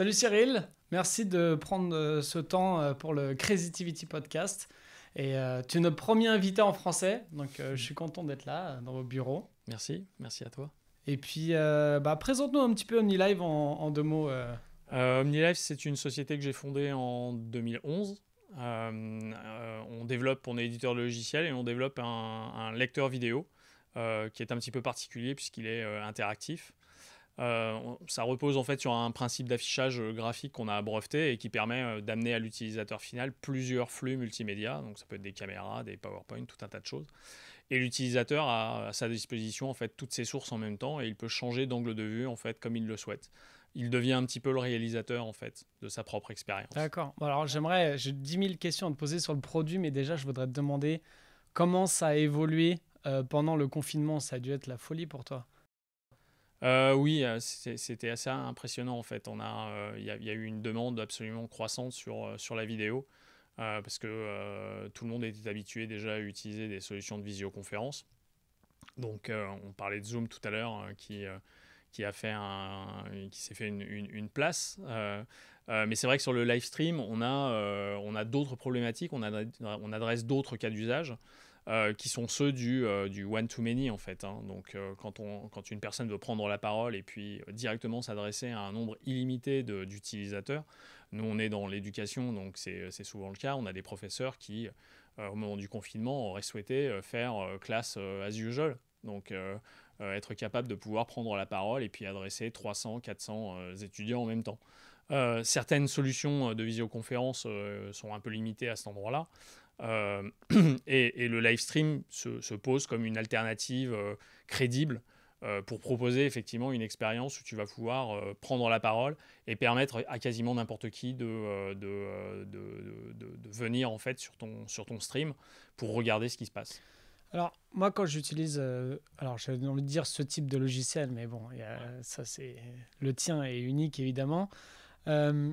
Salut Cyril, merci de prendre ce temps pour le Creativity Podcast. Et tu es notre premier invité en français, donc je suis content d'être là dans vos bureaux. Merci à toi. Et puis, présente-nous un petit peu OmniLive en deux mots. OmniLife, c'est une société que j'ai fondée en 2011. On est éditeur de logiciels et on développe un lecteur vidéo qui est un petit peu particulier puisqu'il est interactif. Ça repose en fait sur un principe d'affichage graphique qu'on a breveté et qui permet d'amener à l'utilisateur final plusieurs flux multimédia. Donc ça peut être des caméras, des PowerPoint, tout un tas de choses. Et l'utilisateur a à sa disposition en fait toutes ces sources en même temps et il peut changer d'angle de vue en fait comme il le souhaite. Il devient un petit peu le réalisateur en fait de sa propre expérience. D'accord. Bon, alors j'ai 10 000 questions à te poser sur le produit, mais déjà je voudrais te demander comment ça a évolué pendant le confinement. Ça a dû être la folie pour toi. Oui, c'était assez impressionnant en fait. Il y a eu une demande absolument croissante sur la vidéo parce que tout le monde était habitué déjà à utiliser des solutions de visioconférence. Donc on parlait de Zoom tout à l'heure qui s'est fait une place. Mais c'est vrai que sur le live stream, on a d'autres problématiques, on adresse d'autres cas d'usage. Qui sont ceux du one-to-many en fait. Hein. Donc quand une personne veut prendre la parole et puis directement s'adresser à un nombre illimité d'utilisateurs, nous on est dans l'éducation, donc c'est souvent le cas. On a des professeurs qui, au moment du confinement, auraient souhaité faire classe as usual. Donc être capable de pouvoir prendre la parole et puis adresser 300, 400 étudiants en même temps. Certaines solutions de visioconférence sont un peu limitées à cet endroit-là. Euh, et le live stream se pose comme une alternative crédible pour proposer effectivement une expérience où tu vas pouvoir prendre la parole et permettre à quasiment n'importe qui de venir en fait sur ton stream pour regarder ce qui se passe. Alors, moi, quand j'utilise, alors j'ai envie de dire ce type de logiciel, mais bon, ça c'est le tien est unique évidemment. Euh,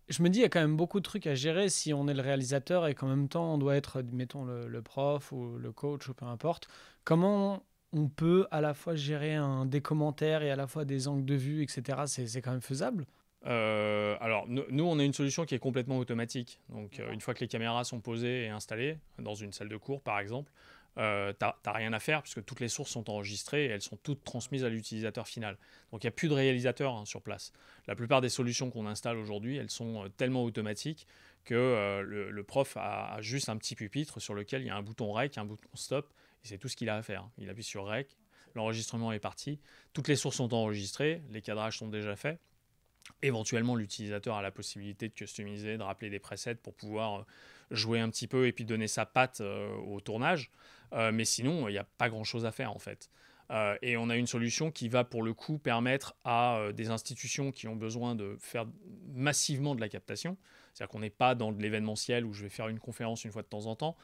je me dis, il y a quand même beaucoup de trucs à gérer si on est le réalisateur et qu'en même temps on doit être, mettons, le prof ou le coach ou peu importe. Comment on peut à la fois gérer des commentaires et à la fois des angles de vue, etc. C'est quand même faisable. Alors, nous, on a une solution qui est complètement automatique. Donc, une fois que les caméras sont posées et installées, dans une salle de cours par exemple, t'as rien à faire puisque toutes les sources sont enregistrées et elles sont toutes transmises à l'utilisateur final. Donc, il n'y a plus de réalisateur sur place. La plupart des solutions qu'on installe aujourd'hui, elles sont tellement automatiques que le prof a juste un petit pupitre sur lequel il y a un bouton REC, un bouton STOP, et c'est tout ce qu'il a à faire. Il appuie sur REC, l'enregistrement est parti, toutes les sources sont enregistrées, les cadrages sont déjà faits. Éventuellement, l'utilisateur a la possibilité de customiser, de rappeler des presets pour pouvoir jouer un petit peu et puis donner sa patte au tournage. Mais sinon, il n'y a pas grand-chose à faire en fait. Et on a une solution qui va pour le coup permettre à des institutions qui ont besoin de faire massivement de la captation. C'est-à-dire qu'on n'est pas dans de l'événementiel où je vais faire une conférence une fois de temps en temps.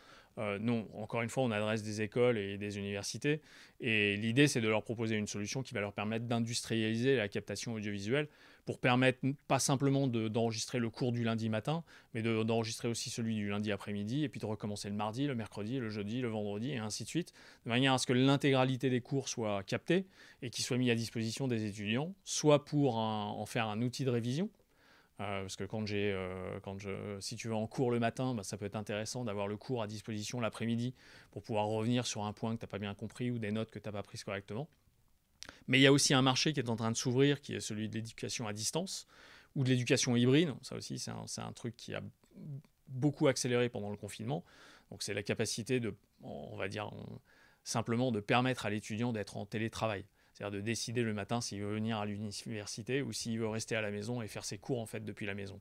Non, encore une fois, on adresse des écoles et des universités. Et l'idée, c'est de leur proposer une solution qui va leur permettre d'industrialiser la captation audiovisuelle pour permettre pas simplement d'enregistrer le cours du lundi matin, mais d'enregistrer aussi celui du lundi après-midi, et puis de recommencer le mardi, le mercredi, le jeudi, le vendredi, et ainsi de suite, de manière à ce que l'intégralité des cours soit captée et qu'il soit mis à disposition des étudiants, soit pour en faire un outil de révision, parce que si tu vas en cours le matin, bah, ça peut être intéressant d'avoir le cours à disposition l'après-midi pour pouvoir revenir sur un point que tu n'as pas bien compris ou des notes que tu n'as pas prises correctement. Mais il y a aussi un marché qui est en train de s'ouvrir, qui est celui de l'éducation à distance ou de l'éducation hybride. Ça aussi, c'est un truc qui a beaucoup accéléré pendant le confinement. Donc c'est la capacité on va dire, simplement de permettre à l'étudiant d'être en télétravail. C'est-à-dire de décider le matin s'il veut venir à l'université ou s'il veut rester à la maison et faire ses cours en fait depuis la maison.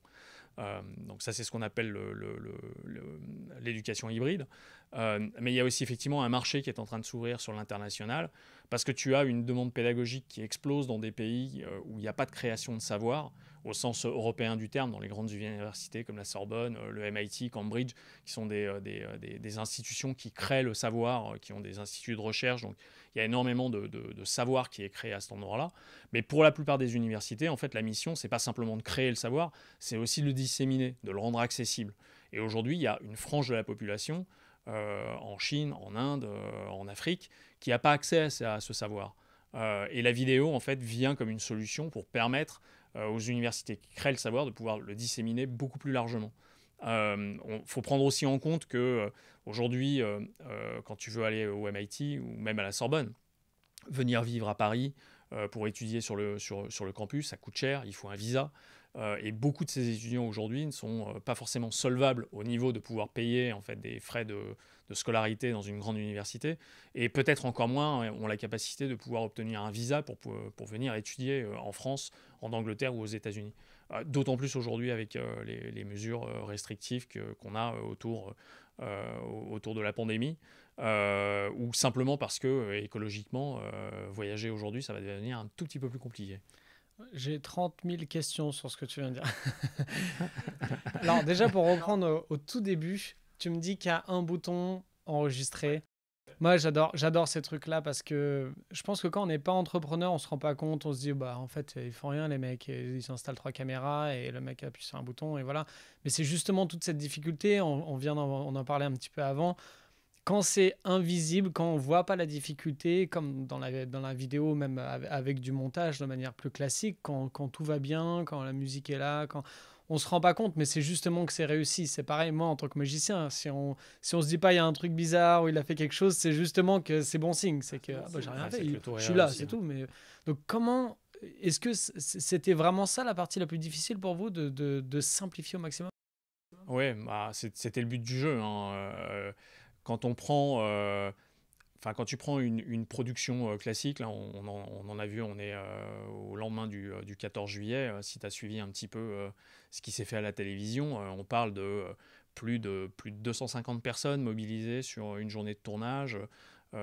Donc ça, c'est ce qu'on appelle l'éducation hybride. Mais il y a aussi effectivement un marché qui est en train de s'ouvrir sur l'international parce que tu as une demande pédagogique qui explose dans des pays où il n'y a pas de création de savoir, au sens européen du terme, dans les grandes universités comme la Sorbonne, le MIT, Cambridge, qui sont des institutions qui créent le savoir, qui ont des instituts de recherche. Donc il y a énormément de savoir qui est créé à cet endroit-là. Mais pour la plupart des universités, en fait, la mission, c'est pas simplement de créer le savoir, c'est aussi de le disséminer, de le rendre accessible. Et aujourd'hui, il y a une frange de la population, en Chine, en Inde, en Afrique, qui n'a pas accès à ce savoir. Et la vidéo, en fait, vient comme une solution pour permettre aux universités qui créent le savoir de pouvoir le disséminer beaucoup plus largement. Faut prendre aussi en compte que aujourd'hui, quand tu veux aller au MIT ou même à la Sorbonne, venir vivre à Paris pour étudier sur le campus, ça coûte cher, il faut un visa. Et beaucoup de ces étudiants aujourd'hui ne sont pas forcément solvables au niveau de pouvoir payer en fait, des frais de scolarité dans une grande université, et peut-être encore moins ont la capacité de pouvoir obtenir un visa pour venir étudier en France, en Angleterre ou aux États-Unis. D'autant plus aujourd'hui avec les mesures restrictives qu'on a autour de la pandémie, ou simplement parce que écologiquement, voyager aujourd'hui, ça va devenir un tout petit peu plus compliqué. J'ai 30 000 questions sur ce que tu viens de dire. Alors déjà, pour reprendre au tout début, tu me dis qu'il y a un bouton enregistrer. Moi, j'adore ces trucs-là parce que je pense que quand on n'est pas entrepreneur, on se rend pas compte. On se dit, bah, en fait, ils font rien, les mecs. Ils s'installent 3 caméras et le mec appuie sur un bouton et voilà. Mais c'est justement toute cette difficulté. On en parlait un petit peu avant. Quand c'est invisible, quand on voit pas la difficulté, comme dans la vidéo, même avec du montage de manière plus classique, quand tout va bien, quand la musique est là, quand on se rend pas compte, mais c'est justement que c'est réussi. C'est pareil, moi, en tant que magicien, si on se dit pas il y a un truc bizarre ou il a fait quelque chose, c'est justement que c'est bon signe. C'est que bah, j'ai rien fait, je suis là, c'est tout. Mais donc comment est-ce que c'était vraiment ça la partie la plus difficile pour vous de simplifier au maximum? Ouais, bah, c'était le but du jeu, hein. Quand on prend, quand tu prends une production classique, là, on en a vu, on est au lendemain du 14 juillet. Si tu as suivi un petit peu ce qui s'est fait à la télévision, on parle de plus de 250 personnes mobilisées sur une journée de tournage,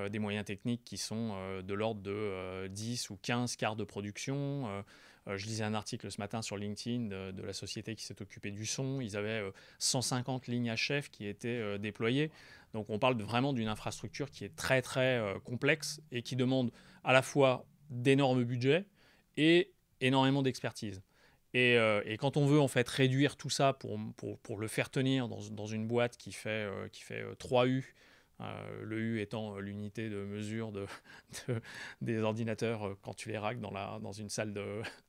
des moyens techniques qui sont de l'ordre de 10 ou 15 quarts de production. Je lisais un article ce matin sur LinkedIn de la société qui s'est occupée du son. Ils avaient 150 lignes HF qui étaient déployées. Donc on parle vraiment d'une infrastructure qui est très très complexe et qui demande à la fois d'énormes budgets et énormément d'expertise. Et quand on veut en fait réduire tout ça pour le faire tenir dans une boîte qui fait 3 U, le U étant l'unité de mesure des ordinateurs quand tu les racks dans une salle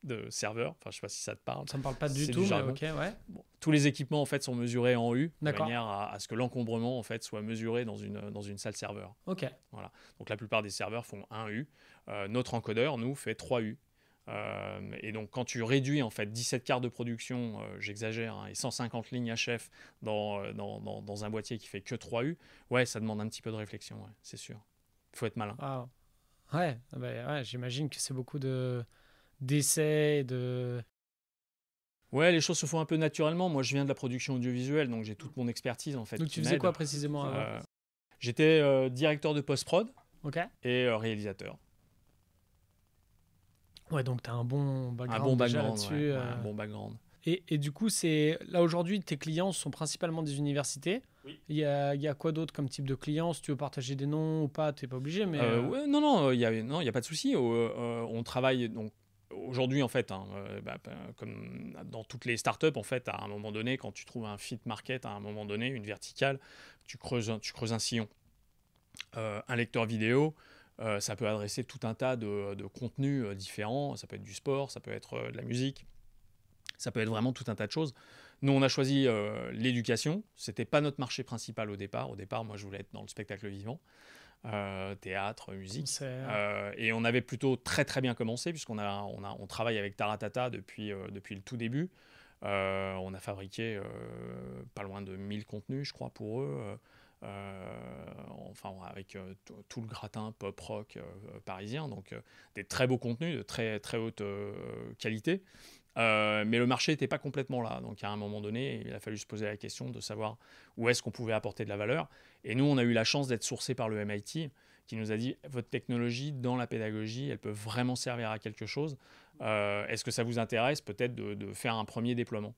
de serveur. Enfin, je ne sais pas si ça te parle. Ça me parle pas du C'est tout, du mais jargon. ok, ouais. Bon, tous les équipements en fait sont mesurés en U, de D'accord. manière à ce que l'encombrement en fait soit mesuré dans une salle serveur. Ok. Voilà. Donc la plupart des serveurs font 1 U. Notre encodeur, nous, fait 3 U. Et donc quand tu réduis en fait 17 quarts de production, j'exagère, hein, et 150 lignes HF dans un boîtier qui fait que 3 U, ouais, ça demande un petit peu de réflexion, ouais, c'est sûr. Il faut être malin. Ah. Ouais, bah, ouais, j'imagine que c'est beaucoup d'essais, de... Ouais, les choses se font un peu naturellement. Moi, je viens de la production audiovisuelle, donc j'ai toute mon expertise en fait. Donc tu faisais quoi précisément avant? J'étais directeur de post-prod Ok. et réalisateur. Ouais, donc tu as un bon Un background bon déjà background, là-dessus. ouais, un bon background. Et du coup, là aujourd'hui, tes clients sont principalement des universités. Oui. Il y a quoi d'autre comme type de clients? Si tu veux partager des noms ou pas, tu n'es pas obligé. Mais Ouais, non, il y a pas de souci. On travaille donc aujourd'hui en fait, hein, comme dans toutes les startups en fait, à un moment donné, quand tu trouves un fit market, à un moment donné, une verticale, tu creuses un sillon. Un lecteur vidéo, ça peut adresser tout un tas de contenus différents. Ça peut être du sport, ça peut être de la musique, ça peut être vraiment tout un tas de choses. Nous, on a choisi l'éducation. C'était pas notre marché principal au départ. Au départ, moi, je voulais être dans le spectacle vivant, théâtre, musique. Et on avait plutôt très très bien commencé puisqu'on travaille avec Taratata depuis le tout début. On a fabriqué pas loin de 1000 contenus, je crois, pour eux. Avec tout le gratin pop rock parisien, donc des très beaux contenus de très très haute qualité, mais le marché n'était pas complètement là, donc à un moment donné il a fallu se poser la question de savoir où est-ce qu'on pouvait apporter de la valeur, et nous on a eu la chance d'être sourcés par le MIT qui nous a dit votre technologie dans la pédagogie elle peut vraiment servir à quelque chose, est-ce que ça vous intéresse peut-être de faire un premier déploiement.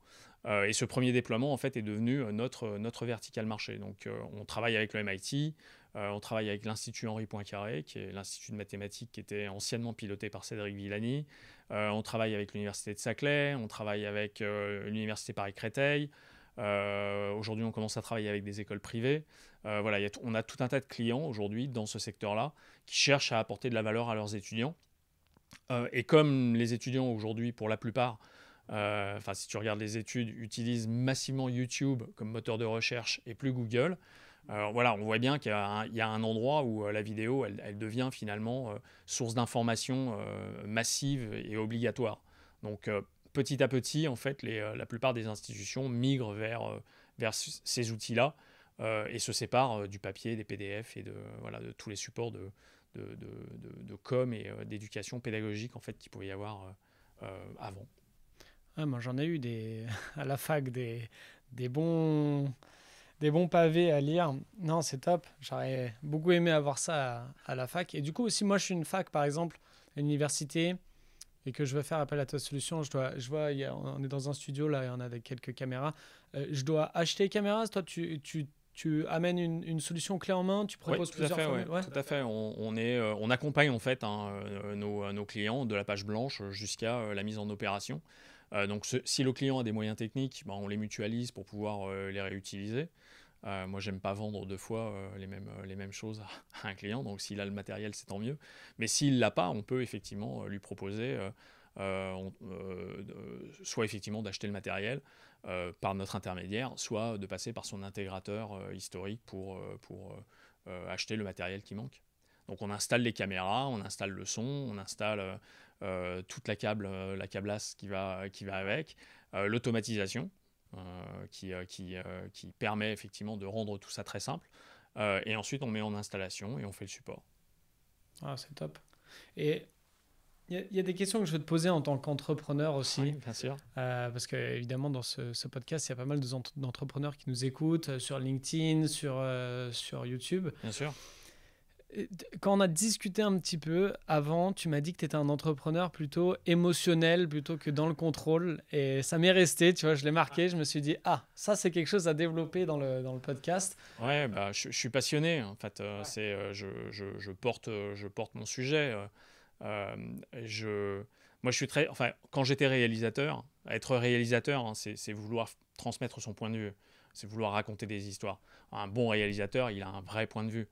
Et ce premier déploiement, en fait, est devenu notre vertical marché. Donc, on travaille avec le MIT, on travaille avec l'Institut Henri Poincaré, qui est l'institut de mathématiques qui était anciennement piloté par Cédric Villani. On travaille avec l'Université de Saclay, on travaille avec l'Université Paris-Créteil. Aujourd'hui, on commence à travailler avec des écoles privées. Voilà, on a tout un tas de clients aujourd'hui dans ce secteur-là qui cherchent à apporter de la valeur à leurs étudiants. Et comme les étudiants aujourd'hui, pour la plupart, Enfin, si tu regardes les études, utilisent massivement YouTube comme moteur de recherche et plus Google. Voilà, on voit bien qu'il y a un endroit où la vidéo, elle devient finalement source d'information massive et obligatoire. Donc, petit à petit, en fait, la plupart des institutions migrent vers ces outils-là et se séparent du papier, des PDF et voilà, de tous les supports de com et d'éducation pédagogique en fait, qu'il pouvait y avoir avant. Ouais, moi, j'en ai eu à la fac des bons, des bons pavés à lire. Non, c'est top. J'aurais beaucoup aimé avoir ça à la fac. Et du coup, si moi, je suis une fac, par exemple, à l'université, et que je veux faire appel à ta solution, je vois, on est dans un studio, là, et on a quelques caméras. Je dois acheter les caméras. Toi, tu amènes une solution clé en main, tu proposes plusieurs formules. Ouais. Tout à fait. On accompagne en fait nos clients de la page blanche jusqu'à la mise en opération. Donc, si le client a des moyens techniques, ben, on les mutualise pour pouvoir les réutiliser. Moi, j'aime pas vendre deux fois les mêmes choses à un client, donc s'il a le matériel, c'est tant mieux. Mais s'il l'a pas, on peut effectivement lui proposer soit effectivement d'acheter le matériel par notre intermédiaire, soit de passer par son intégrateur historique pour acheter le matériel qui manque. Donc on installe les caméras, on installe le son, on installe toute la cablasse qui va avec, l'automatisation qui permet effectivement de rendre tout ça très simple. Et ensuite on met en installation et on fait le support. Ah, c'est top. Et il y a des questions que je veux te poser en tant qu'entrepreneur aussi. Oui, bien sûr. Parce qu'évidemment, dans ce podcast, il y a pas mal d'entrepreneurs qui nous écoutent sur LinkedIn, sur YouTube. Bien sûr. Quand on a discuté un petit peu avant, tu m'as dit que tu étais un entrepreneur plutôt émotionnel plutôt que dans le contrôle. Et ça m'est resté, tu vois, je l'ai marqué. Je me suis dit, ah, ça, c'est quelque chose à développer dans le podcast. Ouais, bah, je suis passionné. En fait, je porte mon sujet. Moi, je suis très. Enfin, quand j'étais réalisateur, être réalisateur, hein, c'est vouloir transmettre son point de vue. C'est vouloir raconter des histoires. Un bon réalisateur, il a un vrai point de vue.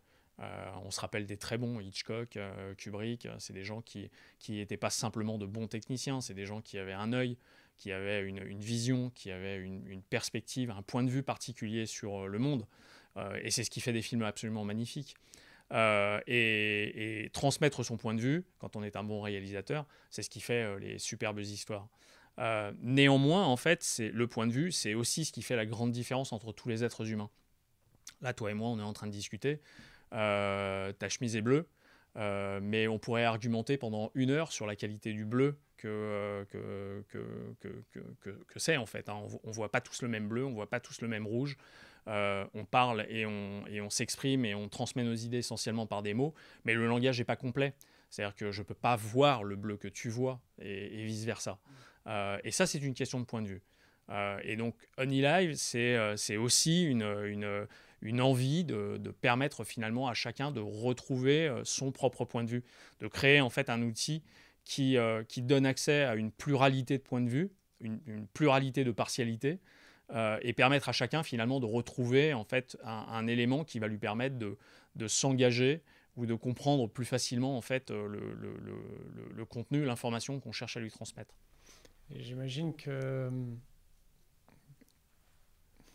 On se rappelle des très bons, Hitchcock, Kubrick, c'est des gens qui n'étaient pas simplement de bons techniciens, c'est des gens qui avaient un œil, qui avaient une vision, qui avaient une perspective, un point de vue particulier sur le monde. Et c'est ce qui fait des films absolument magnifiques. Et transmettre son point de vue, quand on est un bon réalisateur, c'est ce qui fait les superbes histoires. Néanmoins, en fait, le point de vue, c'est aussi ce qui fait la grande différence entre tous les êtres humains. Là, toi et moi, on est en train de discuter. Ta chemise est bleue, mais on pourrait argumenter pendant 1 heure sur la qualité du bleu que c'est en fait. Hein. On voit pas tous le même bleu, on voit pas tous le même rouge. On parle et on s'exprime et on transmet nos idées essentiellement par des mots, mais le langage n'est pas complet. C'est-à-dire que je ne peux pas voir le bleu que tu vois et vice-versa. Et ça, c'est une question de point de vue. Et donc, OnlyLive, c'est aussi une envie de permettre finalement à chacun de retrouver son propre point de vue, de créer en fait un outil qui donne accès à une pluralité de points de vue, une pluralité de partialités, et permettre à chacun finalement de retrouver en fait un élément qui va lui permettre de s'engager ou de comprendre plus facilement en fait le contenu, l'information qu'on cherche à lui transmettre. Et j'imagine que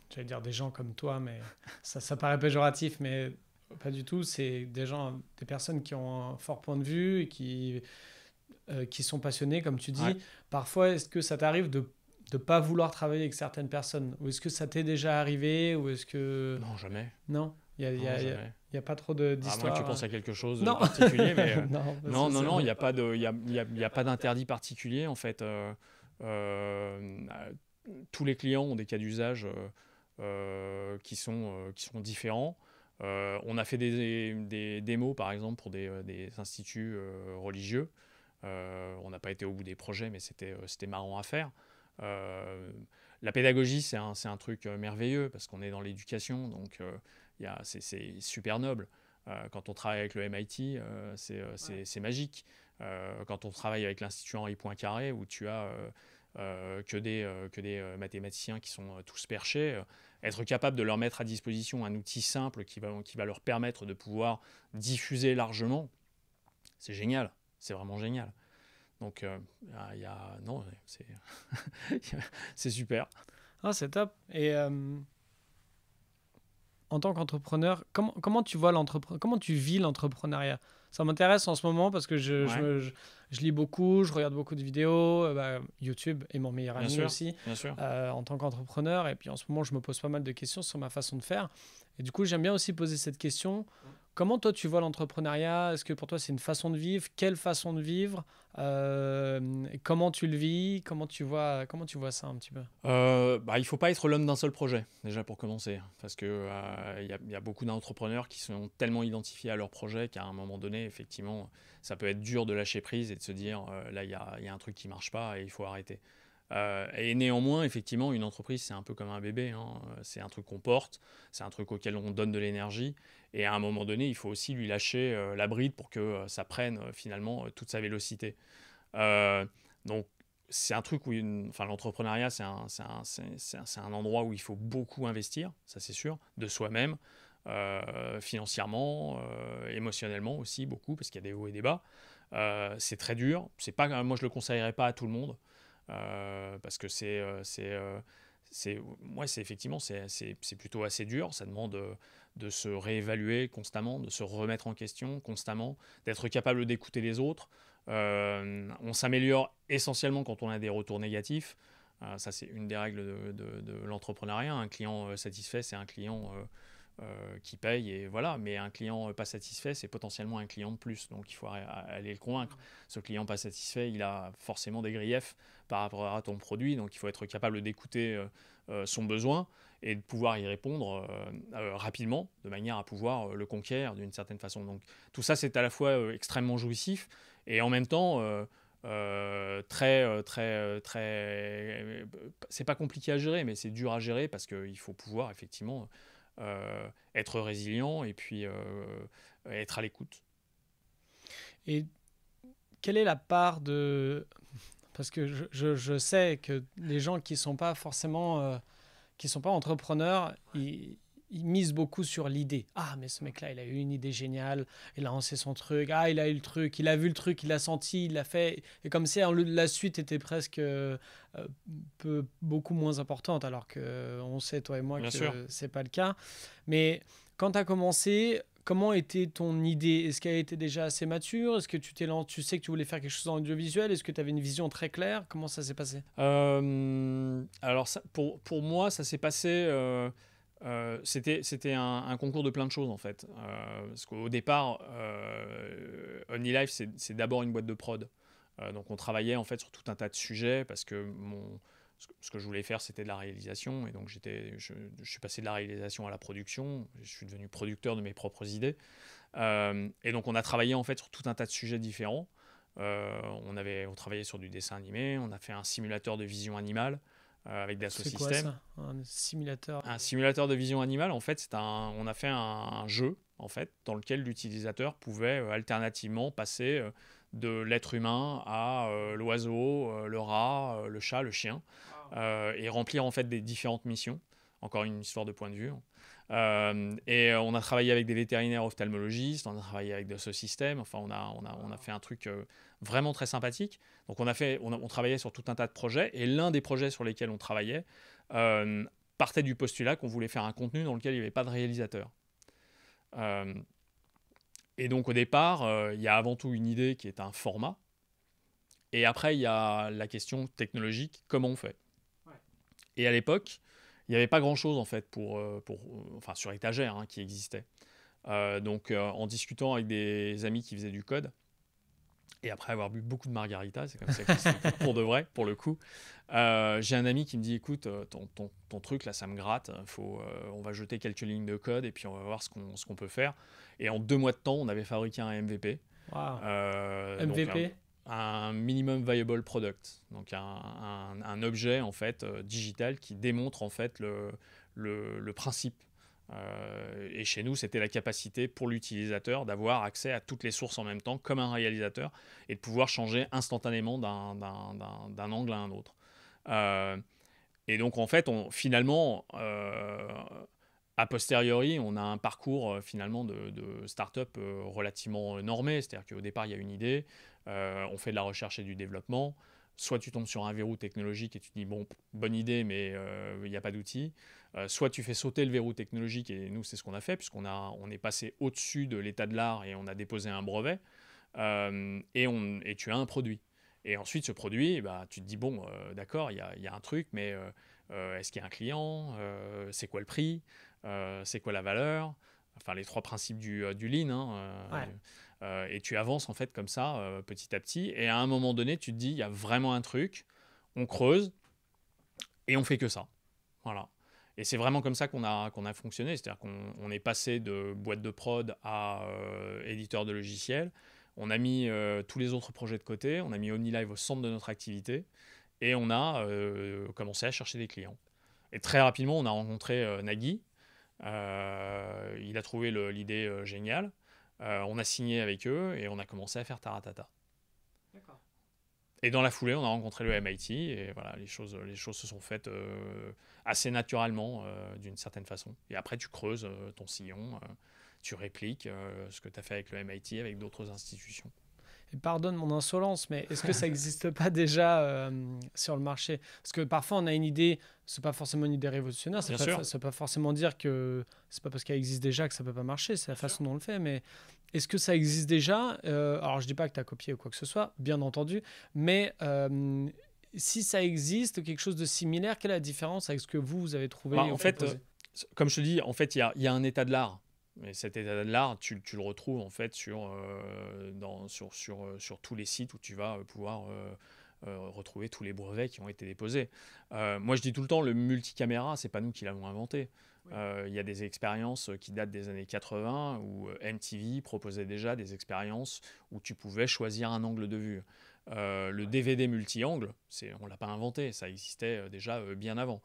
j'allais dire des gens comme toi, mais ça paraît péjoratif, mais pas du tout. C'est des personnes qui ont un fort point de vue et qui sont passionnés, comme tu dis. Ouais. Parfois, est-ce que ça t'arrive de ne pas vouloir travailler avec certaines personnes? Ou est-ce que ça t'est déjà arrivé? Ou est-ce que... Non, jamais. Non, il n'y a pas trop d'histoire. À moins que tu penses à quelque chose de particulier, mais non, il n'y a pas d'interdit particulier en fait. Tous les clients ont des cas d'usage qui sont différents. On a fait des démos par exemple pour des instituts religieux. On n'a pas été au bout des projets, mais c'était marrant à faire. La pédagogie, c'est un truc merveilleux parce qu'on est dans l'éducation, donc c'est super noble. Quand on travaille avec le MIT, c'est magique. Quand on travaille avec l'Institut Henri Poincaré, où tu as que des mathématiciens qui sont tous perchés, être capable de leur mettre à disposition un outil simple qui va leur permettre de pouvoir diffuser largement, c'est génial, c'est vraiment génial. Donc, non, c'est super. Ah, c'est top. Et en tant qu'entrepreneur, comment tu vois comment tu vis l'entrepreneuriat? Ça m'intéresse en ce moment parce que Ouais, je lis beaucoup, je regarde beaucoup de vidéos. YouTube est mon meilleur bien ami sûr, aussi bien sûr. en tant qu'entrepreneur. Et puis en ce moment, je me pose pas mal de questions sur ma façon de faire. Et du coup, j'aime bien aussi poser cette question. Comment toi, tu vois l'entrepreneuriat? Est-ce que pour toi, c'est une façon de vivre? Quelle façon de vivre? Comment tu le vis? Comment tu vois ça un petit peu? Il faut pas être l'homme d'un seul projet, déjà pour commencer, parce que y a beaucoup d'entrepreneurs qui sont tellement identifiés à leur projet qu'à un moment donné, effectivement, ça peut être dur de lâcher prise et de se dire là, il y a un truc qui marche pas et il faut arrêter. Et néanmoins, effectivement, une entreprise, c'est un peu comme un bébé, hein. C'est un truc qu'on porte, c'est un truc auquel on donne de l'énergie, et à un moment donné, il faut aussi lui lâcher la bride pour que ça prenne finalement toute sa vélocité. Euh, donc, c'est un truc où enfin, l'entrepreneuriat, c'est un endroit où il faut beaucoup investir, ça c'est sûr, de soi-même, financièrement, émotionnellement aussi, beaucoup, parce qu'il y a des hauts et des bas. C'est très dur. C'est pas, moi, je le conseillerais pas à tout le monde, parce que c'est effectivement, c'est plutôt assez dur. Ça demande de se réévaluer constamment, de se remettre en question constamment, d'être capable d'écouter les autres. On s'améliore essentiellement quand on a des retours négatifs. Ça, c'est une des règles de l'entrepreneuriat. Un client satisfait, c'est un client qui paye, et voilà. Mais un client pas satisfait, c'est potentiellement un client de plus. Donc, il faut aller le convaincre. Ce client pas satisfait, il a forcément des griefs par rapport à ton produit. Donc, il faut être capable d'écouter son besoin et de pouvoir y répondre rapidement, de manière à pouvoir le conquérir d'une certaine façon. Donc, tout ça, c'est à la fois extrêmement jouissif et en même temps c'est pas compliqué à gérer, mais c'est dur à gérer parce qu'il faut pouvoir effectivement être résilient et puis être à l'écoute. Et quelle est la part de... Parce que je sais que les gens qui sont pas forcément, qui sont pas entrepreneurs, ils misent beaucoup sur l'idée. Ah, mais ce mec-là, il a eu une idée géniale, il a lancé son truc, ah, il a eu le truc, il a vu le truc, il l'a senti, il l'a fait. Et comme si la suite était presque beaucoup moins importante, alors que on sait, toi et moi, Bien sûr. que c'est pas le cas. Mais quand tu as commencé, comment était ton idée? Est-ce qu'elle était déjà assez mature? Est-ce que tu sais que tu voulais faire quelque chose en audiovisuel? Est-ce que tu avais une vision très claire? Comment ça s'est passé? Alors, pour moi, ça s'est passé. C'était un concours de plein de choses en fait. Parce qu'au départ, OmniLife, c'est d'abord une boîte de prod. Donc on travaillait en fait sur tout un tas de sujets parce que ce que je voulais faire, c'était de la réalisation. Et donc je suis passé de la réalisation à la production. Je suis devenu producteur de mes propres idées. Et donc on a travaillé en fait sur tout un tas de sujets différents. On travaillait sur du dessin animé, on a fait un simulateur de vision animale avec Dassault C'est quoi Systèmes. ça? Un simulateur? Un simulateur de vision animale, en fait, on a fait un jeu en fait, dans lequel l'utilisateur pouvait alternativement passer de l'être humain à l'oiseau, le rat, le chat, le chien, et remplir en fait des différentes missions. Encore une histoire de point de vue. Et on a travaillé avec des vétérinaires ophtalmologistes, on a travaillé avec Dassault Systèmes, enfin on a fait un truc vraiment très sympathique. Donc on travaillait sur tout un tas de projets, et l'un des projets sur lesquels on travaillait euh, partait du postulat qu'on voulait faire un contenu dans lequel il n'y avait pas de réalisateur. Euh, et donc au départ, il y a avant tout une idée qui est un format, et après il y a la question technologique, comment on fait. Et à l'époque, il n'y avait pas grand-chose en fait enfin, sur étagère hein, qui existait. Donc en discutant avec des amis qui faisaient du code, et après avoir bu beaucoup de margarita, c'est comme ça que c'est pour de vrai, pour le coup, j'ai un ami qui me dit, écoute, ton truc là, ça me gratte, on va jeter quelques lignes de code et puis on va voir ce qu'on peut faire. Et en 2 mois de temps, on avait fabriqué un MVP. Wow. Donc MVP? un minimum viable product, donc un objet en fait digital qui démontre en fait le principe. Et chez nous, c'était la capacité pour l'utilisateur d'avoir accès à toutes les sources en même temps, comme un réalisateur, et de pouvoir changer instantanément d'un angle à un autre. Et donc, en fait, finalement, A posteriori, on a un parcours finalement de start-up relativement normé, c'est-à-dire qu'au départ, il y a une idée, on fait de la recherche et du développement, soit tu tombes sur un verrou technologique et tu te dis, bon, bonne idée, mais il n'y a pas d'outils, soit tu fais sauter le verrou technologique, et nous, c'est ce qu'on a fait, on est passé au-dessus de l'état de l'art et on a déposé un brevet, et tu as un produit. Et ensuite, ce produit, bah, tu te dis, bon, d'accord, il y a un truc, mais est-ce qu'il y a un client? C'est quoi le prix? C'est quoi la valeur? Enfin, les trois principes du lean. Hein, Ouais. et tu avances en fait comme ça, petit à petit. Et à un moment donné, tu te dis, il y a vraiment un truc, on creuse et on fait que ça. Voilà. Et c'est vraiment comme ça qu'on a fonctionné. C'est-à-dire qu'on est passé de boîte de prod à éditeur de logiciels. On a mis tous les autres projets de côté. On a mis OmniLive au centre de notre activité. Et on a commencé à chercher des clients. Et très rapidement, on a rencontré Nagui. Il a trouvé l'idée géniale. On a signé avec eux et on a commencé à faire Taratata. D'accord. Et dans la foulée, on a rencontré le MIT et voilà, les choses se sont faites assez naturellement d'une certaine façon. Et après, tu creuses ton sillon, tu répliques ce que tu as fait avec le MIT, avec d'autres institutions. Et pardonne mon insolence, mais est-ce que ça n'existe pas déjà sur le marché? Parce que parfois on a une idée, c'est pas forcément une idée révolutionnaire, Bien sûr. ça peut pas forcément dire que c'est pas parce qu'elle existe déjà que ça peut pas marcher, c'est la façon dont on le fait. Mais est-ce que ça existe déjà? Alors je dis pas que tu as copié ou quoi que ce soit, bien entendu, mais si ça existe, quelque chose de similaire, quelle est la différence avec ce que vous avez Bah, trouvé ou en fait, proposé? comme je te dis, en fait, il y a un état de l'art. Mais cet état de l'art, tu le retrouves en fait sur tous les sites où tu vas pouvoir retrouver tous les brevets qui ont été déposés. Moi, je dis tout le temps, le multicaméra, c'est pas nous qui l'avons inventé. Oui. Il y a des expériences qui datent des années 80 où MTV proposait déjà des expériences où tu pouvais choisir un angle de vue. Le DVD multi-angle, on l'a pas inventé, ça existait déjà bien avant.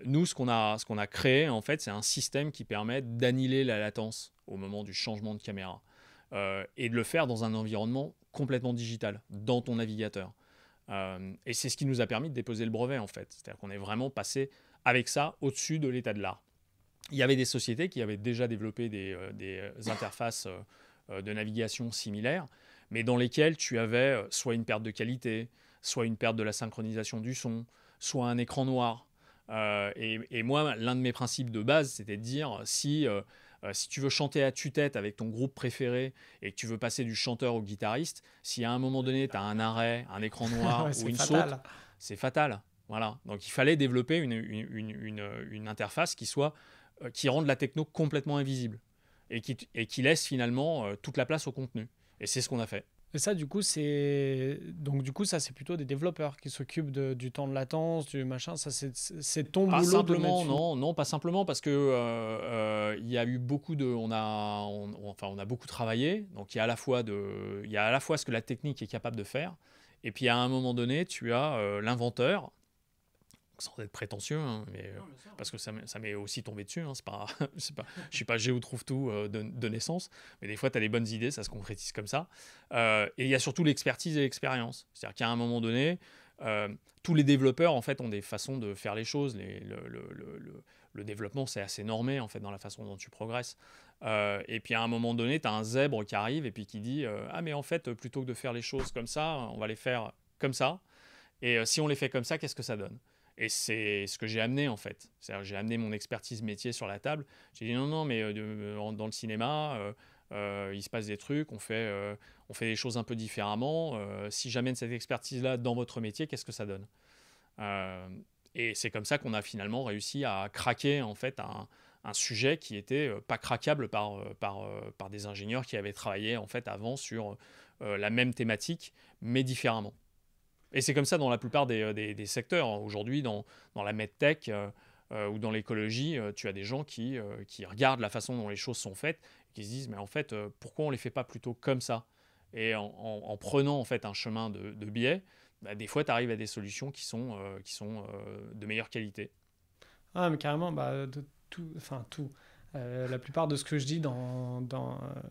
Nous, ce qu'on a créé, en fait, c'est un système qui permet d'annihiler la latence au moment du changement de caméra et de le faire dans un environnement complètement digital, dans ton navigateur. Et c'est ce qui nous a permis de déposer le brevet, en fait. C'est-à-dire qu'on est vraiment passé avec ça au-dessus de l'état de l'art. Il y avait des sociétés qui avaient déjà développé des interfaces de navigation similaires, mais dans lesquelles tu avais soit une perte de qualité, soit une perte de la synchronisation du son, soit un écran noir. Et moi, l'un de mes principes de base, c'était de dire si tu veux chanter à tue-tête avec ton groupe préféré et que tu veux passer du chanteur au guitariste, si à un moment donné, tu as un arrêt, un écran noir Ouais, ou c'est une saute, fatal. c'est fatal. Voilà. Donc il fallait développer une interface qui rende la techno complètement invisible et qui laisse finalement toute la place au contenu. Et c'est ce qu'on a fait. Et ça, du coup, ça, c'est plutôt des développeurs qui s'occupent du temps de latence, du machin. Ça, c'est ton Pas boulot de mettre simplement, une. non, non, pas simplement parce que il y a eu beaucoup de, enfin, on a beaucoup travaillé. Donc il y a à la fois ce que la technique est capable de faire, et puis à un moment donné, tu as l'inventeur, sans être prétentieux, hein, mais parce que ça m'est aussi tombé dessus. Hein, je suis pas Géo trouve tout de naissance, mais des fois, tu as des bonnes idées, ça se concrétise comme ça. Et il y a surtout l'expertise et l'expérience. C'est-à-dire qu'à un moment donné, tous les développeurs en fait ont des façons de faire les choses. Le développement, c'est assez normé en fait dans la façon dont tu progresses. Et puis à un moment donné, tu as un zèbre qui arrive et puis qui dit ah mais en fait plutôt que de faire les choses comme ça, on va les faire comme ça. Et si on les fait comme ça, qu'est-ce que ça donne? Et c'est ce que j'ai amené en fait. C'est-à-dire j'ai amené mon expertise métier sur la table. J'ai dit non, non, mais dans le cinéma, il se passe des trucs, on fait des choses un peu différemment. Si j'amène cette expertise-là dans votre métier, qu'est-ce que ça donne? Euh, et c'est comme ça qu'on a finalement réussi à craquer en fait un sujet qui était pas craquable par des ingénieurs qui avaient travaillé en fait avant sur la même thématique, mais différemment. Et c'est comme ça dans la plupart des secteurs. Aujourd'hui, dans la medtech ou dans l'écologie, tu as des gens qui regardent la façon dont les choses sont faites et qui se disent, mais en fait, pourquoi on ne les fait pas plutôt comme ça? Et en prenant en fait un chemin de biais, bah, des fois, tu arrives à des solutions qui sont de meilleure qualité. Ah, mais carrément, bah, enfin tout. La plupart de ce que je dis dans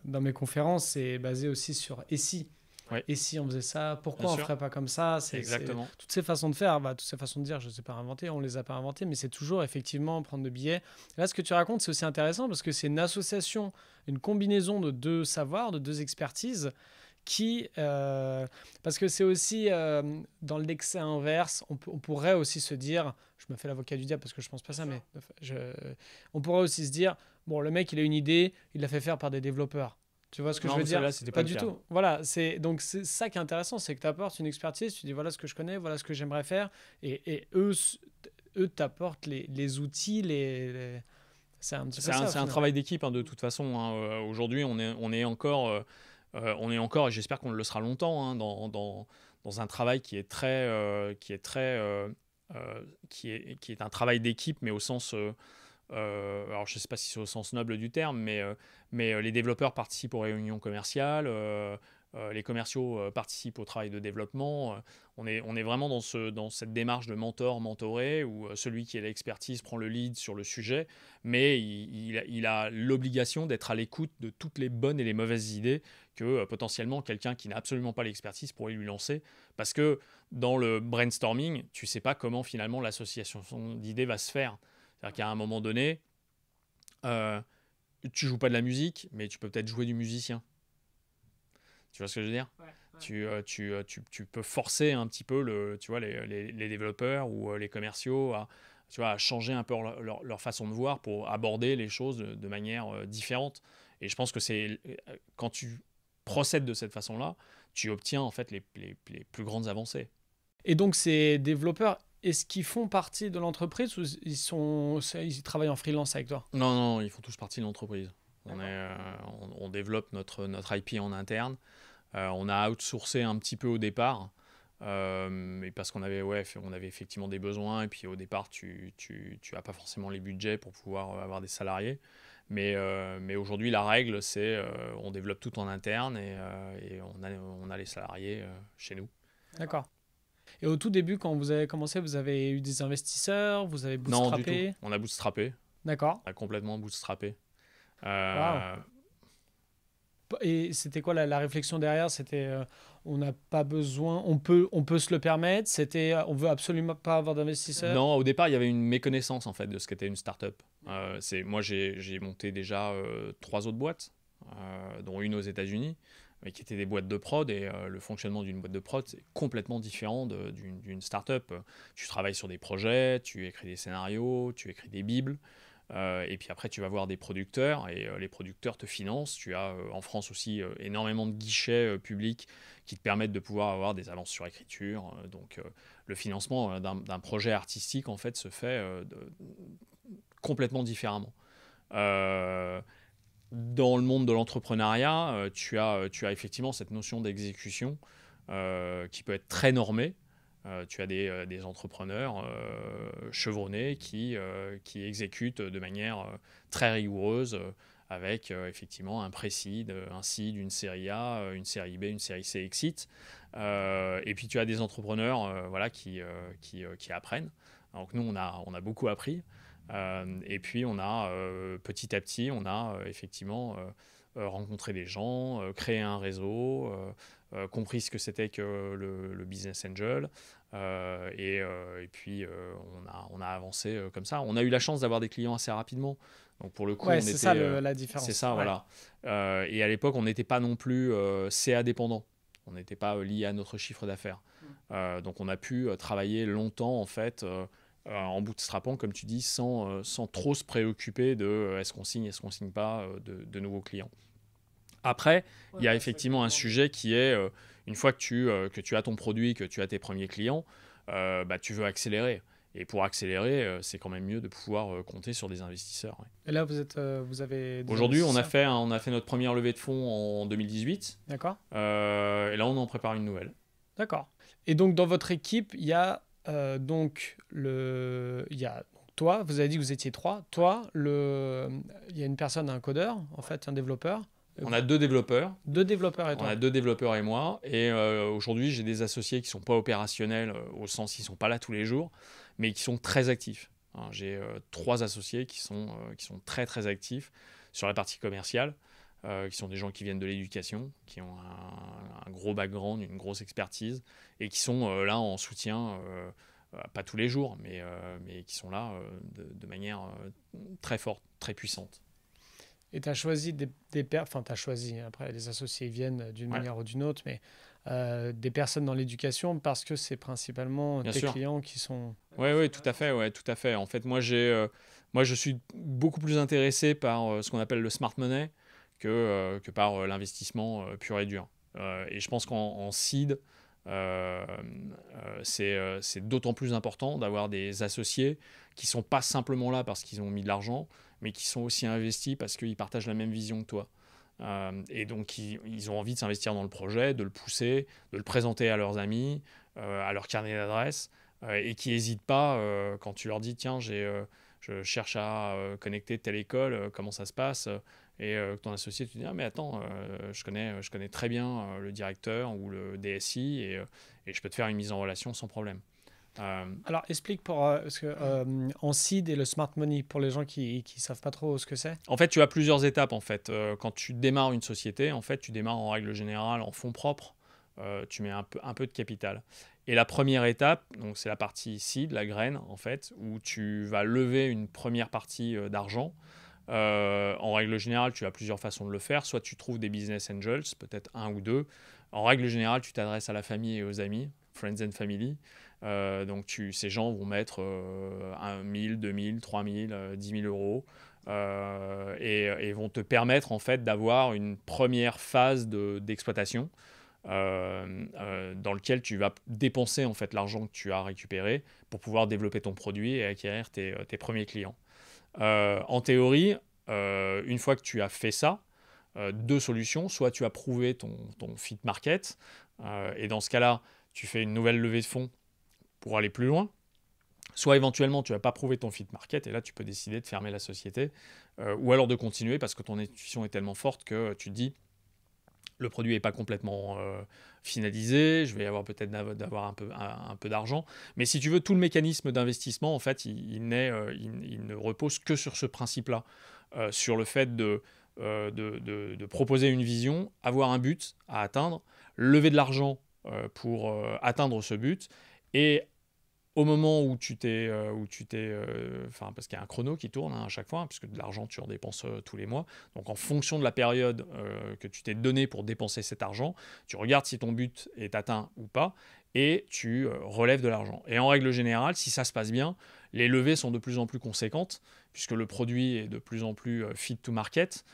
mes conférences, c'est basé aussi sur et si. Ouais. Et si on faisait ça, pourquoi Bien on ne sûr. ferait pas comme ça? Exactement. Toutes ces façons de faire, toutes ces façons de dire, je ne les ai pas inventées, on ne les a pas inventées, mais c'est toujours effectivement prendre de billets. Là, ce que tu racontes, c'est aussi intéressant parce que c'est une association, une combinaison de deux savoirs, de deux expertises parce que c'est aussi dans l'excès inverse, on pourrait aussi se dire, je me fais l'avocat du diable parce que je pense pas ça, mais on pourrait aussi se dire, bon, le mec, il a une idée, il l'a fait faire par des développeurs. Tu vois ce que je veux dire? Là, c'était Pas pas le du cas. tout. Voilà, donc c'est ça qui est intéressant, c'est que tu apportes une expertise, tu dis voilà ce que je connais, voilà ce que j'aimerais faire, et eux t'apportent les outils, c'est un petit peu ça. C'est un travail d'équipe de toute façon. Aujourd'hui, on est encore, et j'espère qu'on le sera longtemps, dans un travail qui est qui est un travail d'équipe, mais au sens alors je ne sais pas si c'est au sens noble du terme, mais les développeurs participent aux réunions commerciales, les commerciaux participent au travail de développement. On est vraiment dans cette démarche de mentor-mentoré, où celui qui a l'expertise prend le lead sur le sujet, mais il a l'obligation d'être à l'écoute de toutes les bonnes et les mauvaises idées que potentiellement quelqu'un qui n'a absolument pas l'expertise pourrait lui lancer. Parce que dans le brainstorming, tu ne sais pas comment finalement l'association d'idées va se faire. C'est-à-dire qu'à un moment donné, tu joues pas de la musique, mais tu peux peut-être jouer du musicien. Tu vois ce que je veux dire? Ouais. Tu peux forcer un petit peu les développeurs ou les commerciaux à changer un peu leur façon de voir pour aborder les choses de manière différente. Et je pense que quand tu procèdes de cette façon-là, tu obtiens en fait les plus grandes avancées. Et donc ces développeurs, est-ce qu'ils font partie de l'entreprise ou ils travaillent en freelance avec toi? Non, ils font tous partie de l'entreprise. On développe notre IP en interne. On a outsourcé un petit peu au départ, mais parce qu'on avait, on avait effectivement des besoins. Et puis au départ, tu n'as pas forcément les budgets pour pouvoir avoir des salariés. Mais aujourd'hui, la règle, c'est on développe tout en interne et on a les salariés chez nous. D'accord. Et au tout début, quand vous avez commencé, vous avez eu des investisseurs, vous avez bootstrappé? Non, du tout. On a bootstrappé. D'accord. On a complètement bootstrappé. Wow. Et c'était quoi la réflexion derrière? C'était on n'a pas besoin, on peut se le permettre. C'était on veut absolument pas avoir d'investisseurs. Non, au départ, il y avait une méconnaissance en fait de ce qu'était une startup. Moi, j'ai monté déjà 3 autres boîtes, dont une aux États-Unis, mais qui étaient des boîtes de prod. Et le fonctionnement d'une boîte de prod, c'est complètement différent d'une startup. Tu travailles sur des projets, tu écris des scénarios, tu écris des bibles. Et puis après, tu vas voir des producteurs et les producteurs te financent. Tu as en France aussi énormément de guichets publics qui te permettent de pouvoir avoir des avances sur écriture. Donc le financement d'un projet artistique en fait se fait complètement différemment. Dans le monde de l'entrepreneuriat, tu as effectivement cette notion d'exécution qui peut être très normée. Tu as des entrepreneurs chevronnés qui exécutent de manière très rigoureuse avec effectivement un pré-seed, un seed, une série A, une série B, une série C exit. Et puis tu as des entrepreneurs qui apprennent. Donc nous, on a beaucoup appris. Et puis on a petit à petit, on a effectivement rencontré des gens, créé un réseau, compris ce que c'était que le business angel. Et puis on a avancé comme ça. On a eu la chance d'avoir des clients assez rapidement. Donc pour le coup, c'est ça la différence. C'est ça, voilà. Et à l'époque, on n'était pas non plus CA dépendant. On n'était pas lié à notre chiffre d'affaires. Donc on a pu travailler longtemps en fait en bootstrappant, comme tu dis, sans trop se préoccuper de est-ce qu'on signe pas de nouveaux clients. Après, il y a effectivement un sujet qui est, une fois que tu as ton produit, que tu as tes premiers clients, tu veux accélérer. Et pour accélérer, c'est quand même mieux de pouvoir compter sur des investisseurs. Ouais. Et là, vous avez... Aujourd'hui, on a fait notre première levée de fonds en 2018. D'accord. Et là, on en prépare une nouvelle. D'accord. Et donc, dans votre équipe, il y a toi, vous avez dit que vous étiez 3. Toi, il y a une personne, un codeur, en fait, un développeur. On a 2 développeurs. 2 développeurs et toi. On a 2 développeurs et moi. Et aujourd'hui, j'ai des associés qui ne sont pas opérationnels, au sens ils ne sont pas là tous les jours, mais qui sont très actifs. J'ai 3 associés qui sont très, très actifs sur la partie commerciale. qui sont des gens qui viennent de l'éducation, qui ont un gros background, une grosse expertise, et qui sont là en soutien, pas tous les jours, mais qui sont là de manière très forte, très puissante. Et tu as choisi enfin, tu as choisi, après les associés viennent d'une manière ou d'une autre, mais des personnes dans l'éducation parce que c'est principalement Bien tes sûr. clients qui sont... Oui, tout à fait, ouais, tout à fait. En fait, moi, je suis beaucoup plus intéressé par ce qu'on appelle le smart money que par l'investissement pur et dur. Et je pense qu'en seed, c'est d'autant plus important d'avoir des associés qui sont pas simplement là parce qu'ils ont mis de l'argent, mais qui sont aussi investis parce qu'ils partagent la même vision que toi. Et donc, ils ont envie de s'investir dans le projet, de le pousser, de le présenter à leurs amis, à leur carnet d'adresses, et qui n'hésitent pas quand tu leur dis tiens, je cherche à connecter telle école, comment ça se passe et ton associé te dit ah, mais attends, je connais très bien le directeur ou le DSI et je peux te faire une mise en relation sans problème. Alors explique parce que en seed et le smart money pour les gens qui savent pas trop ce que c'est. En fait, tu as plusieurs étapes. En fait, quand tu démarres une société, en fait, tu démarres en règle générale en fonds propres. Tu mets un peu de capital. Et la première étape, donc c'est la partie seed, la graine, en fait, où tu vas lever une première partie d'argent. En règle générale, tu as plusieurs façons de le faire. Soit tu trouves des business angels, peut-être un ou deux. En règle générale, tu t'adresses à la famille et aux amis, friends and family. Donc ces gens vont mettre 1 000, 2 000, 3 000, 10 000 euros et vont te permettre en fait d'avoir une première phase d'exploitation dans lequel tu vas dépenser en fait l'argent que tu as récupéré pour pouvoir développer ton produit et acquérir tes premiers clients. En théorie, une fois que tu as fait ça, deux solutions. Soit tu as prouvé ton fit market, et dans ce cas-là, tu fais une nouvelle levée de fonds pour aller plus loin. Soit éventuellement, tu n'as pas prouvé ton fit market, et là, tu peux décider de fermer la société, ou alors de continuer parce que ton intuition est tellement forte que tu te dis, le produit n'est pas complètement finalisé, je vais avoir peut-être d'avoir un peu d'argent. Mais si tu veux, tout le mécanisme d'investissement, en fait, il ne repose que sur ce principe-là, sur le fait de proposer une vision, avoir un but à atteindre, lever de l'argent pour atteindre ce but, et au moment où parce qu'il y a un chrono qui tourne à chaque fois, puisque de l'argent tu en dépenses tous les mois. Donc en fonction de la période que tu t'es donné pour dépenser cet argent, tu regardes si ton but est atteint ou pas, et tu relèves de l'argent. Et en règle générale, si ça se passe bien, les levées sont de plus en plus conséquentes, puisque le produit est de plus en plus fit to market,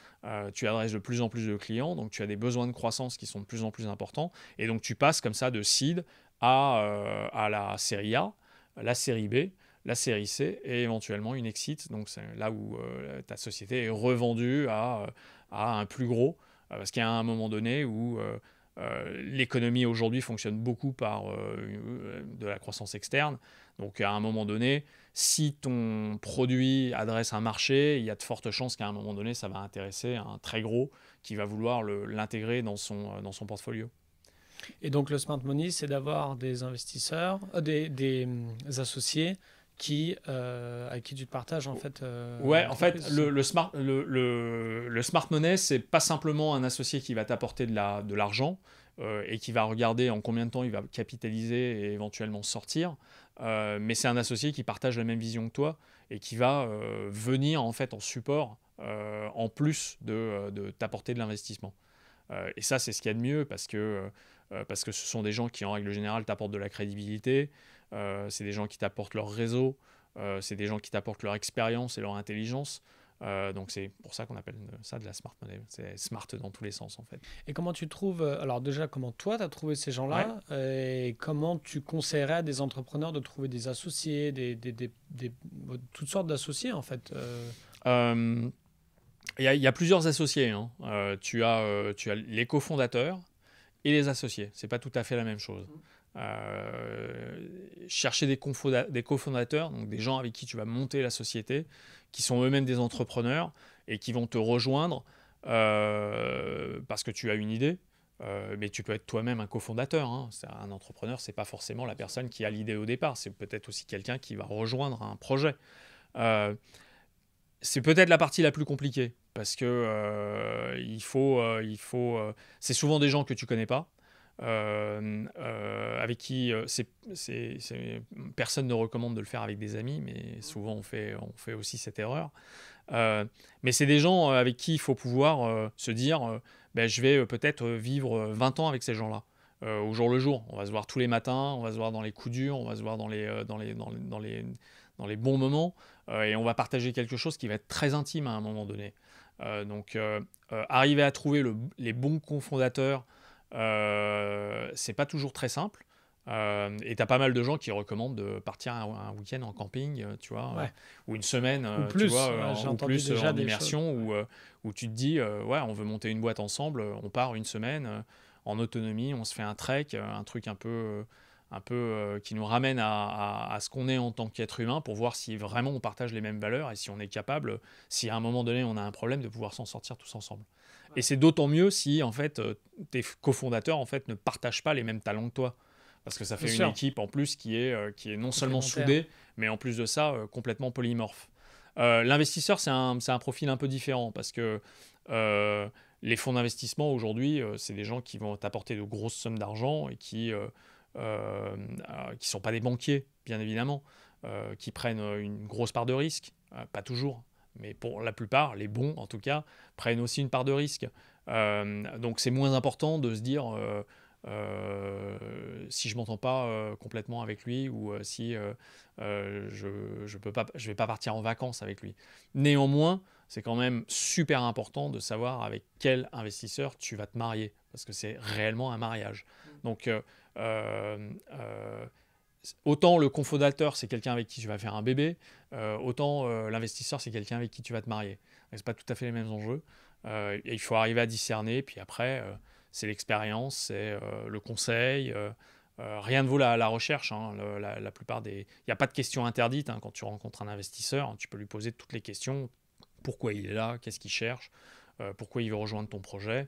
tu adresses de plus en plus de clients, donc tu as des besoins de croissance qui sont de plus en plus importants, et donc tu passes comme ça de seed à la série A, la série B, la série C et éventuellement une exit. Donc c'est là où ta société est revendue à un plus gros. Parce qu'il y a un moment donné où l'économie aujourd'hui fonctionne beaucoup par de la croissance externe. Donc à un moment donné, si ton produit adresse un marché, il y a de fortes chances qu'à un moment donné, ça va intéresser un très gros qui va vouloir l'intégrer dans son portfolio. Et donc le smart money, c'est d'avoir des investisseurs, associés avec qui tu te partages en fait. Ouais, en fait, le smart money, c'est pas simplement un associé qui va t'apporter de l'argent et qui va regarder en combien de temps il va capitaliser et éventuellement sortir, mais c'est un associé qui partage la même vision que toi et qui va venir en fait en support en plus de t'apporter de l'investissement. Et ça, c'est ce qu'il y a de mieux parce que ce sont des gens qui, en règle générale, t'apportent de la crédibilité, c'est des gens qui t'apportent leur réseau, c'est des gens qui t'apportent leur expérience et leur intelligence. Donc c'est pour ça qu'on appelle ça de la smart money. C'est smart dans tous les sens, en fait. Et comment tu trouves, alors déjà, comment toi, tu as trouvé ces Ouais. gens-là et comment tu conseillerais à des entrepreneurs de trouver des associés, toutes sortes d'associés en fait Il y a plusieurs associés, hein. Tu as les cofondateurs et les associés. C'est pas tout à fait la même chose. Chercher des cofondateurs, donc des gens avec qui tu vas monter la société, qui sont eux-mêmes des entrepreneurs et qui vont te rejoindre parce que tu as une idée. Mais tu peux être toi-même un cofondateur, hein. Un entrepreneur, c'est pas forcément la personne qui a l'idée au départ. C'est peut-être aussi quelqu'un qui va rejoindre un projet. C'est peut-être la partie la plus compliquée parce que c'est souvent des gens que tu connais pas, avec qui personne ne recommande de le faire avec des amis, mais souvent on fait aussi cette erreur. Mais c'est des gens avec qui il faut pouvoir se dire ben, je vais peut-être vivre 20 ans avec ces gens-là. Au jour le jour. On va se voir tous les matins, on va se voir dans les coups durs, on va se voir dans les bons moments, et on va partager quelque chose qui va être très intime à un moment donné. Donc, arriver à trouver les bons cofondateurs, c'est pas toujours très simple. Et tu as pas mal de gens qui recommandent de partir un week-end en camping, tu vois, Ouais. ou une semaine, Ou tu plus, vois, j'ai ou entendu plus déjà en des immersion, choses. où tu te dis, ouais, on veut monter une boîte ensemble, on part une semaine en autonomie, on se fait un trek, un truc un peu qui nous ramène à ce qu'on est en tant qu'être humain pour voir si vraiment on partage les mêmes valeurs et si on est capable, si à un moment donné on a un problème, de pouvoir s'en sortir tous ensemble. Et c'est d'autant mieux si en fait tes cofondateurs en fait ne partagent pas les mêmes talents que toi, parce que ça Bien fait une sûr, équipe en plus qui est non seulement complémentaire. soudée, mais en plus de ça complètement polymorphe. L'investisseur, c'est un profil un peu différent parce que les fonds d'investissement aujourd'hui, c'est des gens qui vont t'apporter de grosses sommes d'argent et qui sont pas des banquiers, bien évidemment, qui prennent une grosse part de risque, pas toujours, mais pour la plupart, les bons en tout cas, prennent aussi une part de risque. Donc c'est moins important de se dire si je m'entends pas complètement avec lui, ou si je vais pas partir en vacances avec lui. Néanmoins, c'est quand même super important de savoir avec quel investisseur tu vas te marier, parce que c'est réellement un mariage. Donc, euh, euh, autant le cofondateur, c'est quelqu'un avec qui tu vas faire un bébé, autant l'investisseur, c'est quelqu'un avec qui tu vas te marier. Ce pas tout à fait les mêmes enjeux. Et il faut arriver à discerner, puis après, c'est l'expérience, c'est le conseil. Rien ne vaut la recherche. Hein. La plupart des... Il n'y a pas de questions interdites hein, quand tu rencontres un investisseur. Hein, tu peux lui poser toutes les questions. Pourquoi il est là? Qu'est-ce qu'il cherche? Pourquoi il veut rejoindre ton projet?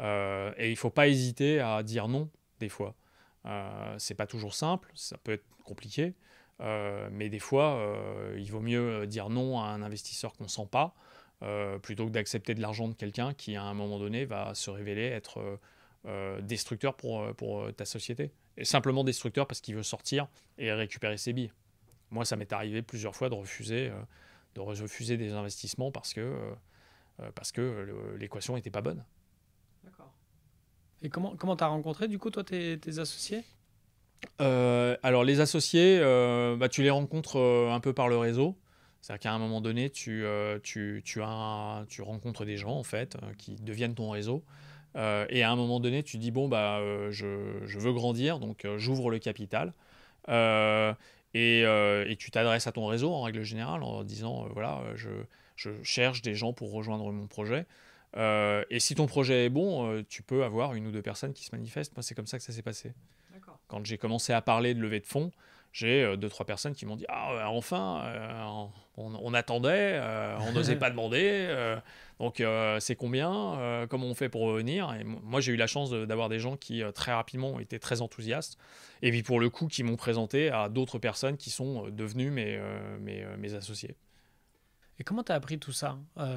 Et il ne faut pas hésiter à dire non, des fois. C'est pas toujours simple, ça peut être compliqué, mais des fois, il vaut mieux dire non à un investisseur qu'on ne sent pas, plutôt que d'accepter de l'argent de quelqu'un qui, à un moment donné, va se révéler être destructeur pour ta société. Et simplement destructeur parce qu'il veut sortir et récupérer ses billes. Moi, ça m'est arrivé plusieurs fois de refuser des investissements parce que l'équation n'était pas bonne. D'accord. Et comment t'as rencontré du coup toi tes associés? Alors les associés, bah, tu les rencontres un peu par le réseau. C'est-à-dire qu'à un moment donné, tu rencontres des gens en fait qui deviennent ton réseau. Et à un moment donné, tu dis bon bah je veux grandir, donc j'ouvre le capital. Euh, et tu t'adresses à ton réseau en règle générale en disant voilà, je cherche des gens pour rejoindre mon projet. Et si ton projet est bon, tu peux avoir une ou deux personnes qui se manifestent. Moi, c'est comme ça que ça s'est passé. D'accord. Quand j'ai commencé à parler de levée de fonds, j'ai deux, trois personnes qui m'ont dit ah, enfin, on attendait, on n'osait pas demander. Donc, c'est combien comment on fait pour revenir? Et moi, j'ai eu la chance d'avoir des gens qui, très rapidement, ont été très enthousiastes. Et puis, pour le coup, qui m'ont présenté à d'autres personnes qui sont devenues mes associés. Et comment tu as appris tout ça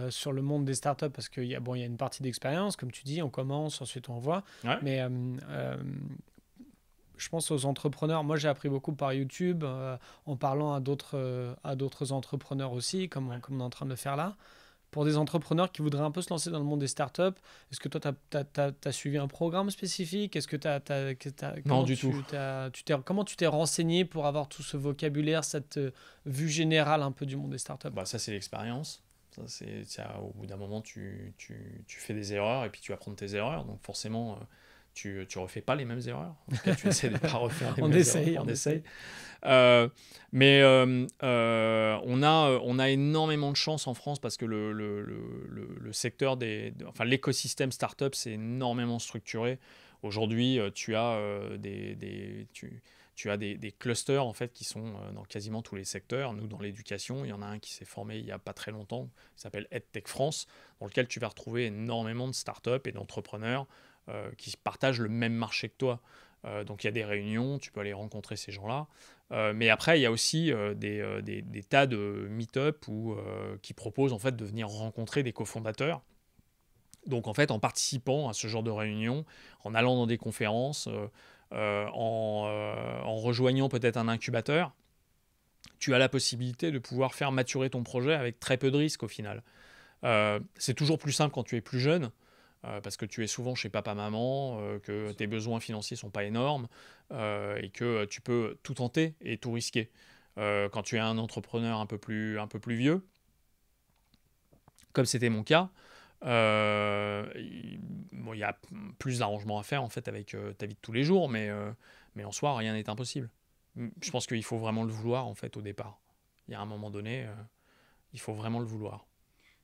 sur le monde des startups? Parce qu'il y a, bon, il y a une partie d'expérience, comme tu dis, on commence, ensuite on voit. Ouais. Mais je pense aux entrepreneurs. Moi, j'ai appris beaucoup par YouTube, en parlant à d'autres entrepreneurs aussi, comme on est en train de le faire là. Pour des entrepreneurs qui voudraient un peu se lancer dans le monde des startups, est-ce que toi, tu as suivi un programme spécifique? Est-ce que Non, du tout. comment tu t'es renseigné pour avoir tout ce vocabulaire, cette vue générale un peu du monde des startups? Bah, ça, c'est l'expérience. Au bout d'un moment, tu fais des erreurs et puis tu apprends de tes erreurs. Donc forcément, tu refais pas les mêmes erreurs. En tout cas, tu essaies de ne pas refaire les On mêmes erreurs. essaye, On on essaye. essaye. Mais on a énormément de chance en France parce que le secteur enfin, l'écosystème startup, c'est énormément structuré. Aujourd'hui, tu as des clusters en fait qui sont dans quasiment tous les secteurs. Nous, dans l'éducation, il y en a un qui s'est formé il n'y a pas très longtemps, qui s'appelle EdTech France, dans lequel tu vas retrouver énormément de startups et d'entrepreneurs qui partagent le même marché que toi. Donc il y a des réunions, tu peux aller rencontrer ces gens-là. Mais après, il y a aussi des tas de meet-up qui proposent en fait de venir rencontrer des cofondateurs Donc en fait, en participant à ce genre de réunion, en allant dans des conférences, en rejoignant peut-être un incubateur, tu as la possibilité de pouvoir faire maturer ton projet avec très peu de risques au final. C'est toujours plus simple quand tu es plus jeune, parce que tu es souvent chez papa-maman, que tes besoins financiers ne sont pas énormes, et que tu peux tout tenter et tout risquer. Quand tu es un entrepreneur un peu plus vieux, comme c'était mon cas, bon, il y a plus d'arrangements à faire en fait avec ta vie de tous les jours, mais en soi, rien n'est impossible. Je pense qu'il faut vraiment le vouloir en fait au départ. Il y a un moment donné, il faut vraiment le vouloir.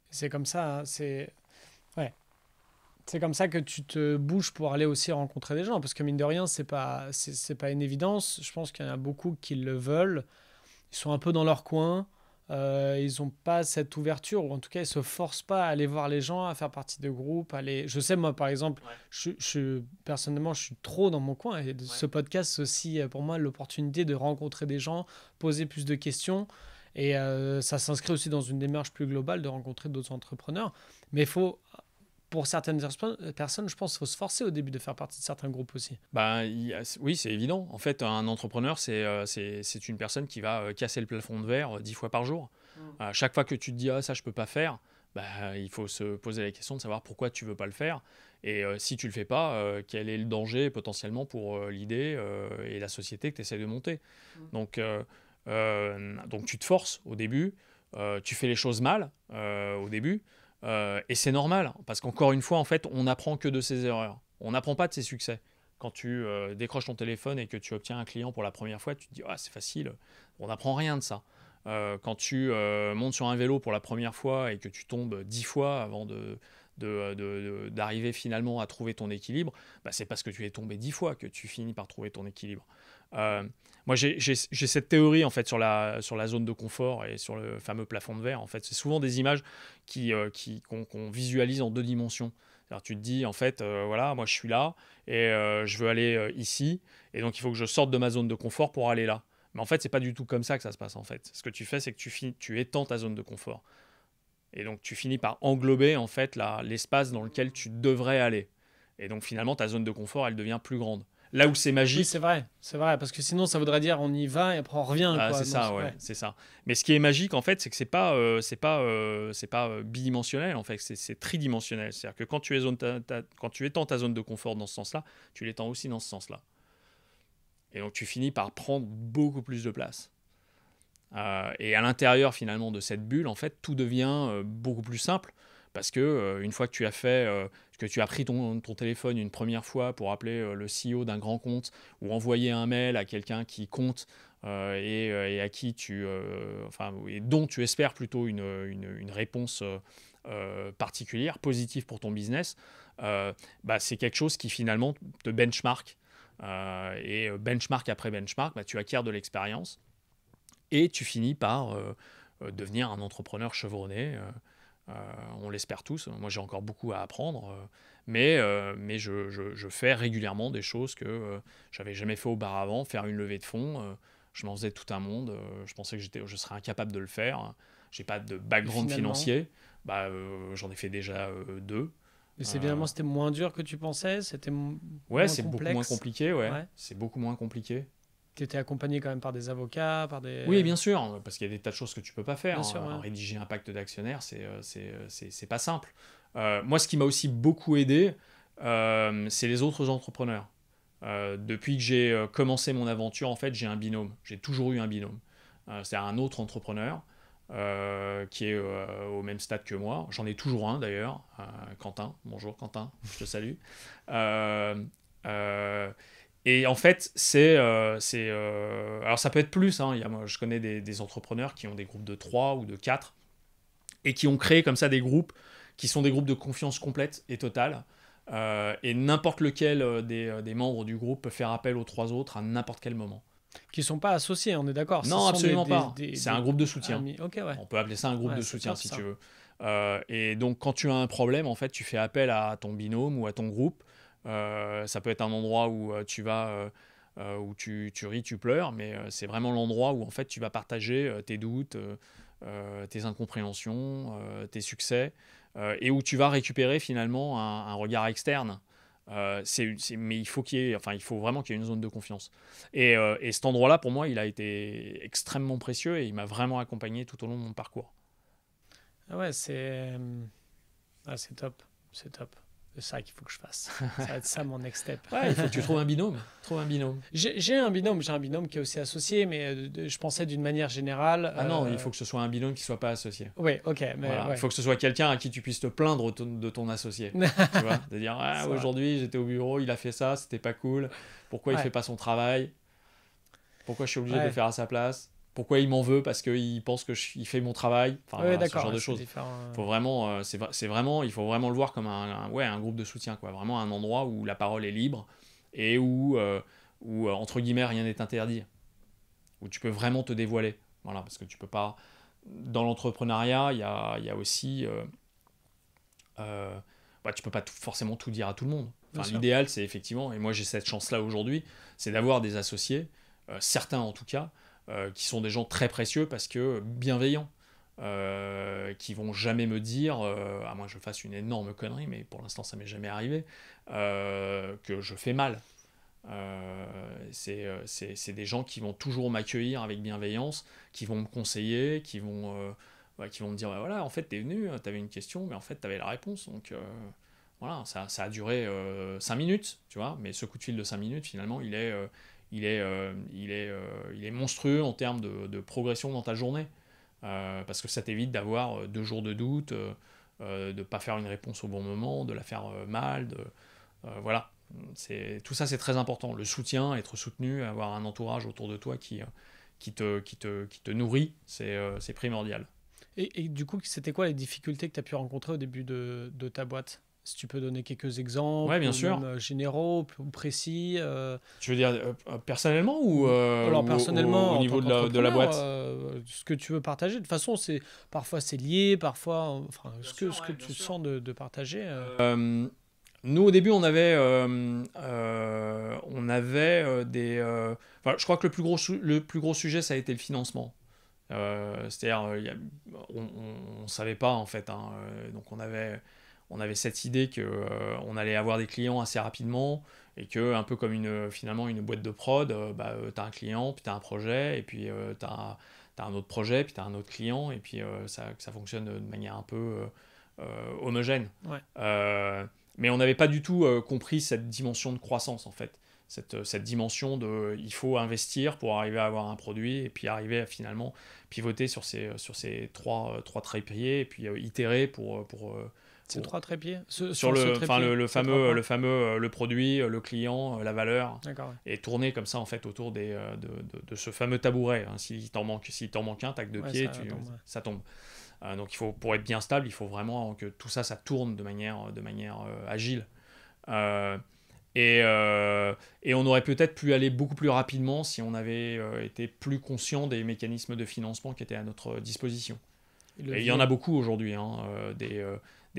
C'est comme ça, hein, ouais. C'est comme ça que tu te bouges pour aller aussi rencontrer des gens. Parce que mine de rien, c'est pas une évidence. Je pense qu'il y en a beaucoup qui le veulent. Ils sont un peu dans leur coin. Ils n'ont pas cette ouverture, ou en tout cas, ils se forcent pas à aller voir les gens, à faire partie de groupes. Je sais, moi, par exemple, personnellement, je suis trop dans mon coin. Et ce podcast, c'est aussi pour moi l'opportunité de rencontrer des gens, poser plus de questions. Et ça s'inscrit aussi dans une démarche plus globale de rencontrer d'autres entrepreneurs. Mais il faut, pour certaines personnes, je pense qu'il faut se forcer au début de faire partie de certains groupes aussi. Bah, oui, c'est évident. En fait, un entrepreneur, c'est une personne qui va casser le plafond de verre 10 fois par jour. Chaque fois que tu te dis ah, ça, je peux pas faire, bah, il faut se poser la question de savoir pourquoi tu veux pas le faire. Et si tu le fais pas, quel est le danger potentiellement pour l'idée et la société que tu essaies de monter. Donc tu te forces au début, tu fais les choses mal au début, et c'est normal, parce qu'encore une fois, en fait, on n'apprend que de ses erreurs. On n'apprend pas de ses succès. Quand tu décroches ton téléphone et que tu obtiens un client pour la première fois, tu te dis ah, c'est facile. On n'apprend rien de ça. Quand tu montes sur un vélo pour la première fois et que tu tombes 10 fois avant d'arriver finalement à trouver ton équilibre, bah, c'est parce que tu es tombé 10 fois que tu finis par trouver ton équilibre. Euh, Moi, j'ai cette théorie en fait sur la zone de confort et sur le fameux plafond de verre. En fait, c'est souvent des images qu'on visualise en deux dimensions. Alors, tu te dis, en fait, voilà, moi je suis là et je veux aller ici, et donc il faut que je sorte de ma zone de confort pour aller là. Mais en fait, c'est pas du tout comme ça que ça se passe en fait. Ce que tu fais, c'est que tu étends ta zone de confort. Et donc tu finis par englober en fait l'espace dans lequel tu devrais aller. Et donc finalement, ta zone de confort, elle devient plus grande. Là où c'est Oui, magique, c'est vrai, parce que sinon ça voudrait dire on y va et après on revient, ah, quoi. c'est Non, ça, ouais, c'est ça. Mais ce qui est magique, en fait, c'est que c'est pas bidimensionnel, en fait, c'est tridimensionnel. C'est-à-dire que quand quand tu étends ta zone de confort dans ce sens-là, tu l'étends aussi dans ce sens-là. Et donc tu finis par prendre beaucoup plus de place. Et à l'intérieur finalement de cette bulle, en fait, tout devient beaucoup plus simple, parce que une fois que tu as que tu as pris ton téléphone une première fois pour appeler le CEO d'un grand compte, ou envoyer un mail à quelqu'un qui compte, et à qui et dont tu espères plutôt une réponse particulière, positive pour ton business, bah, c'est quelque chose qui finalement te benchmark. Et benchmark après benchmark, bah, tu acquiers de l'expérience. Et tu finis par devenir un entrepreneur chevronné. On l'espère tous. Moi, j'ai encore beaucoup à apprendre. Mais je fais régulièrement des choses que j'avais jamais fait auparavant. Faire une levée de fonds, je m'en faisais tout un monde. Je pensais que je serais incapable de le faire. J'ai pas de background financier. Bah, j'en ai fait déjà deux. Mais Euh, c'était moins dur que tu pensais, c'était ouais, moins c'est beaucoup moins complexe. compliqué. Ouais, Ouais. c'est beaucoup moins compliqué. Tu étais accompagné quand même par des avocats, par Oui, des... bien sûr, parce qu'il y a des tas de choses que tu peux pas faire. Bien sûr, ouais. Rédiger un pacte d'actionnaires, c'est pas simple. Moi, ce qui m'a aussi beaucoup aidé, c'est les autres entrepreneurs. Depuis que j'ai commencé mon aventure, en fait, j'ai un binôme. J'ai toujours eu un binôme. C'est un autre entrepreneur qui est au même stade que moi. J'en ai toujours un d'ailleurs, Quentin. Bonjour Quentin, je te salue. Euh, euh, et en fait, alors ça peut être plus, hein. Moi, je connais des entrepreneurs qui ont des groupes de 3 ou de 4 et qui ont créé comme ça des groupes qui sont des groupes de confiance complète et totale. Et n'importe lequel des membres du groupe peut faire appel aux 3 autres à n'importe quel moment. Qui sont pas associés, on est d'accord. Ce Non, sont absolument pas. C'est un groupe de soutien. amis. Ok, ouais. On peut appeler ça un groupe Ouais, de c'est soutien top, si ça. tu veux. Et donc, quand tu as un problème, en fait, tu fais appel à ton binôme ou à ton groupe. Ça peut être un endroit où tu vas, où tu ris, tu pleures, mais c'est vraiment l'endroit où en fait tu vas partager tes doutes, tes incompréhensions, tes succès, et où tu vas récupérer finalement un regard externe. Mais il faut vraiment qu'il y ait une zone de confiance. Et cet endroit-là, pour moi, il a été extrêmement précieux et il m'a vraiment accompagné tout au long de mon parcours. Ah ouais, c'est top. C'est top. C'est ça qu'il faut que je fasse. Ça va être ça mon next step. Ouais, il faut que tu trouves un binôme. Trouve un binôme. J'ai un binôme qui est aussi associé, mais je pensais d'une manière générale. Ah non, il faut que ce soit un binôme qui ne soit pas associé. Oui, ok. Mais Voilà. ouais. Il faut que ce soit quelqu'un à qui tu puisses te plaindre de ton associé. Tu vois, de dire aujourd'hui j'étais au bureau, il a fait ça, c'était pas cool. Pourquoi il fait pas son travail? Pourquoi je suis obligé de le faire à sa place? Pourquoi il m'en veut parce qu'il pense que il fait mon travail? Enfin, voilà, ce genre de choses. Faut vraiment, il faut vraiment le voir comme un groupe de soutien, quoi. Vraiment un endroit où la parole est libre et où entre guillemets rien n'est interdit, où tu peux vraiment te dévoiler. Voilà, parce que tu peux pas. Dans l'entrepreneuriat, il y a aussi, tu peux pas forcément tout dire à tout le monde. Enfin, l'idéal, c'est effectivement, et moi j'ai cette chance-là aujourd'hui, c'est d'avoir des associés, certains en tout cas, qui sont des gens très précieux parce que bienveillants, qui vont jamais me dire, à moins que je fasse une énorme connerie, mais pour l'instant ça m'est jamais arrivé, que je fais mal. C'est des gens qui vont toujours m'accueillir avec bienveillance, qui vont me conseiller, qui vont me dire voilà, en fait t'es venu, t'avais une question, mais en fait t'avais la réponse, donc voilà, ça a duré 5 minutes, tu vois, mais ce coup de fil de 5 minutes finalement il est monstrueux en termes de progression dans ta journée, parce que ça t'évite d'avoir 2 jours de doute, de ne pas faire une réponse au bon moment, de la faire mal, voilà. Tout ça c'est très important, le soutien, être soutenu, avoir un entourage autour de toi qui te nourrit, c'est primordial. Et du coup, c'était quoi les difficultés que tu as pu rencontrer au début de ta boîte? Si tu peux donner quelques exemples, ouais, bien sûr. même généraux ou précis. Tu veux dire personnellement ou, alors, personnellement, au niveau de la boîte? Ce que tu veux partager. De toute façon, parfois c'est lié, parfois. Enfin, ce que tu sens de partager. Nous, au début, on avait des. Je crois que le plus gros sujet, ça a été le financement. C'est-à-dire, on ne savait pas en fait. Hein, donc on avait cette idée qu'on allait avoir des clients assez rapidement et que, un peu comme finalement une boîte de prod, tu as un client, puis tu as un projet, et puis tu as un autre projet, puis tu as un autre client, et puis que ça fonctionne de manière un peu homogène. Ouais. Mais on n'avait pas du tout compris cette dimension de croissance en fait. Cette dimension de il faut investir pour arriver à avoir un produit et puis arriver à finalement pivoter sur ces trois trépieds et puis itérer pour ces 3 trépieds sur le fameux le produit, le client, la valeur, et tourner comme ça en fait autour de ce fameux tabouret. Hein. S'il t'en manque un, t'as que 2 pieds, ça tombe. Donc pour être bien stable, il faut vraiment que tout ça tourne de manière agile. Et on aurait peut-être pu aller beaucoup plus rapidement si on avait été plus conscient des mécanismes de financement qui étaient à notre disposition. Et il y en a beaucoup aujourd'hui. Hein, dès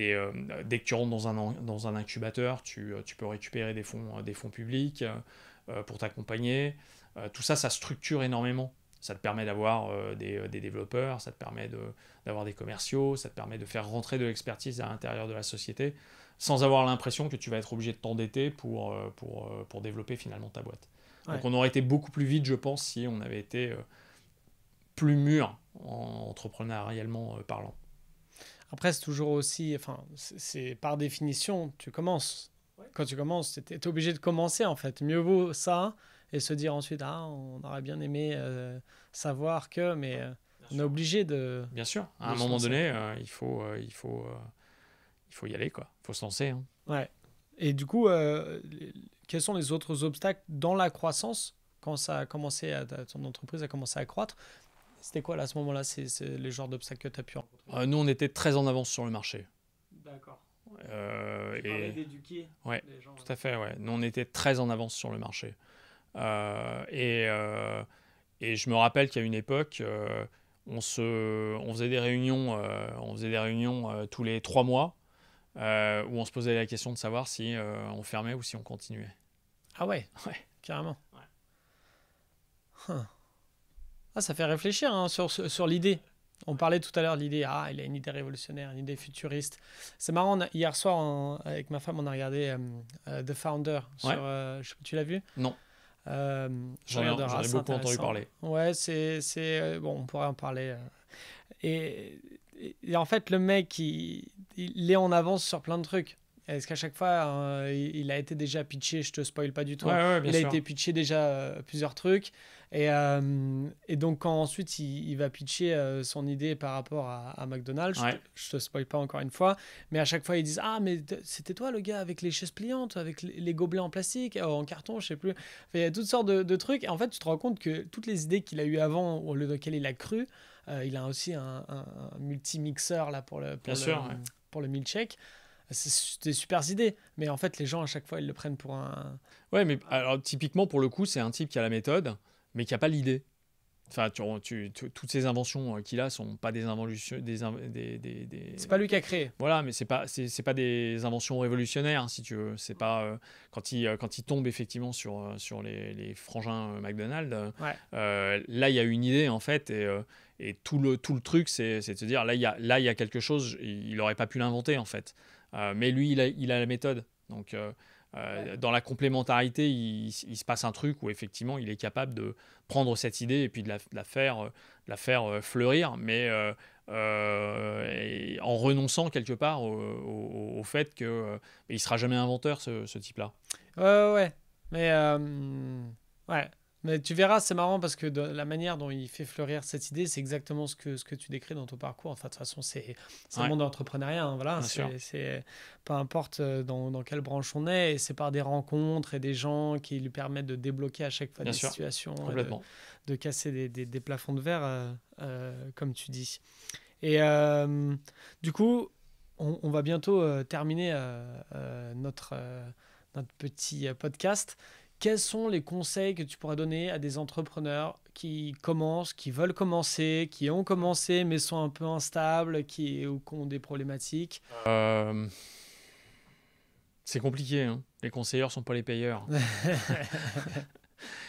que tu rentres dans un incubateur, tu peux récupérer des fonds publics pour t'accompagner. Tout ça, ça structure énormément. Ça te permet d'avoir des développeurs, ça te permet d'avoir des commerciaux, ça te permet de faire rentrer de l'expertise à l'intérieur de la société sans avoir l'impression que tu vas être obligé de t'endetter pour développer finalement ta boîte. Ouais. Donc on aurait été beaucoup plus vite, je pense, si on avait été plus mûr entrepreneurialement parlant. Après, c'est toujours aussi, c'est par définition, tu commences. Ouais. Quand tu commences, tu es obligé de commencer en fait. Mieux vaut ça et se dire ensuite, on aurait bien aimé savoir que, mais on est obligé de... Bien sûr, à un moment donné, il faut y aller, quoi. Il faut se lancer. Hein. Ouais. Et du coup, quels sont les autres obstacles dans la croissance quand ça a commencé ton entreprise a commencé à croître? C'était quoi là, à ce moment-là, c'est les genres d'obstacles que tu as pu rencontrer? Nous, on était très en avance sur le marché. D'accord. Tu parlais d'éduquer les gens. Tout à fait, ouais. Nous, on était très en avance sur le marché. Et je me rappelle qu'à une époque, on faisait des réunions, tous les 3 mois, où on se posait la question de savoir si on fermait ou si on continuait. Ah ouais, carrément. Ouais. Ah, ça fait réfléchir hein, sur l'idée. On parlait tout à l'heure de l'idée, il a une idée révolutionnaire, une idée futuriste. C'est marrant, hier soir, avec ma femme, on a regardé The Founder. Ouais. Tu l'as vu? Non. Je J'en regarderai, ai c'est beaucoup entendu intéressant. parler. Ouais, bon, on pourrait en parler. Et, et en fait, le mec, il est en avance sur plein de trucs. Est-ce qu'à chaque fois, il a été déjà pitché, je te spoil pas du tout, Ouais, bien il a sûr. été pitché déjà plusieurs trucs. Et donc, quand ensuite il va pitcher son idée par rapport à McDonald's, Ouais. je te spoil pas encore une fois, mais à chaque fois ils disent mais c'était toi le gars avec les chaises pliantes, avec les gobelets en plastique, en carton, je sais plus. Enfin, il y a toutes sortes de trucs. Et en fait, tu te rends compte que toutes les idées qu'il a eues avant, au lieu desquelles il a cru, il a aussi un multi-mixeur là Bien sûr, ouais. pour le milkshake. C'est des super idées, mais en fait, les gens à chaque fois ils le prennent pour un. Ouais, mais alors typiquement pour le coup, c'est un type qui a la méthode, mais qui a pas l'idée. Enfin, toutes ces inventions qu'il a sont pas des inventions, C'est pas lui qui a créé. Voilà, mais c'est pas des inventions révolutionnaires, si tu veux. C'est pas quand il tombe effectivement sur les frangins McDonald's. Ouais. Là, il y a une idée en fait, et tout le truc, c'est de se dire là, il y a quelque chose. Il aurait pas pu l'inventer en fait. Mais lui, il a la méthode. Donc dans la complémentarité, il se passe un truc où effectivement, il est capable de prendre cette idée et puis de la faire fleurir, mais et en renonçant quelque part au fait que il sera jamais inventeur, ce type-là. Ouais. Mais ouais. Mais tu verras, c'est marrant parce que la manière dont il fait fleurir cette idée, c'est exactement ce que tu décris dans ton parcours. Enfin, de toute façon, c'est le Ouais, monde de l'entrepreneuriat. Hein, voilà, bien sûr. peu importe dans quelle branche on est, et c'est par des rencontres et des gens qui lui permettent de débloquer à chaque fois Bien des sûr, situations, et complètement. de casser des plafonds de verre, comme tu dis. Et du coup, on va bientôt terminer notre petit podcast. Quels sont les conseils que tu pourrais donner à des entrepreneurs qui commencent, qui veulent commencer, qui ont commencé mais sont un peu instables, ou qui ont des problématiques? C'est compliqué, hein. Les conseilleurs sont pas les payeurs.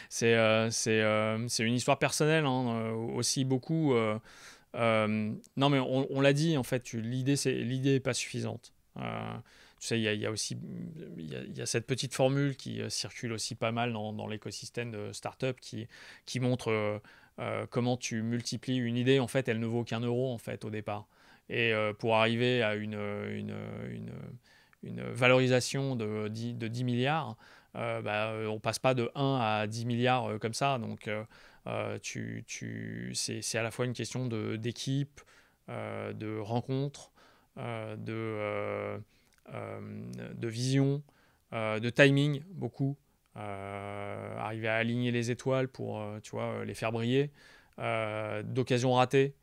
C'est une histoire personnelle, hein, aussi beaucoup. Non, mais on l'a dit, en fait, l'idée est pas suffisante. Tu sais, il y a aussi il y a cette petite formule qui circule aussi pas mal dans l'écosystème de start-up qui montre comment tu multiplies une idée. En fait, elle ne vaut qu'1 euro en fait, au départ. Et pour arriver à une valorisation de 10 milliards, on passe pas de 1 à 10 milliards comme ça. Donc, c'est à la fois une question d'équipe, de rencontre, de vision, de timing, beaucoup. Arriver à aligner les étoiles pour tu vois, les faire briller, d'occasions ratées.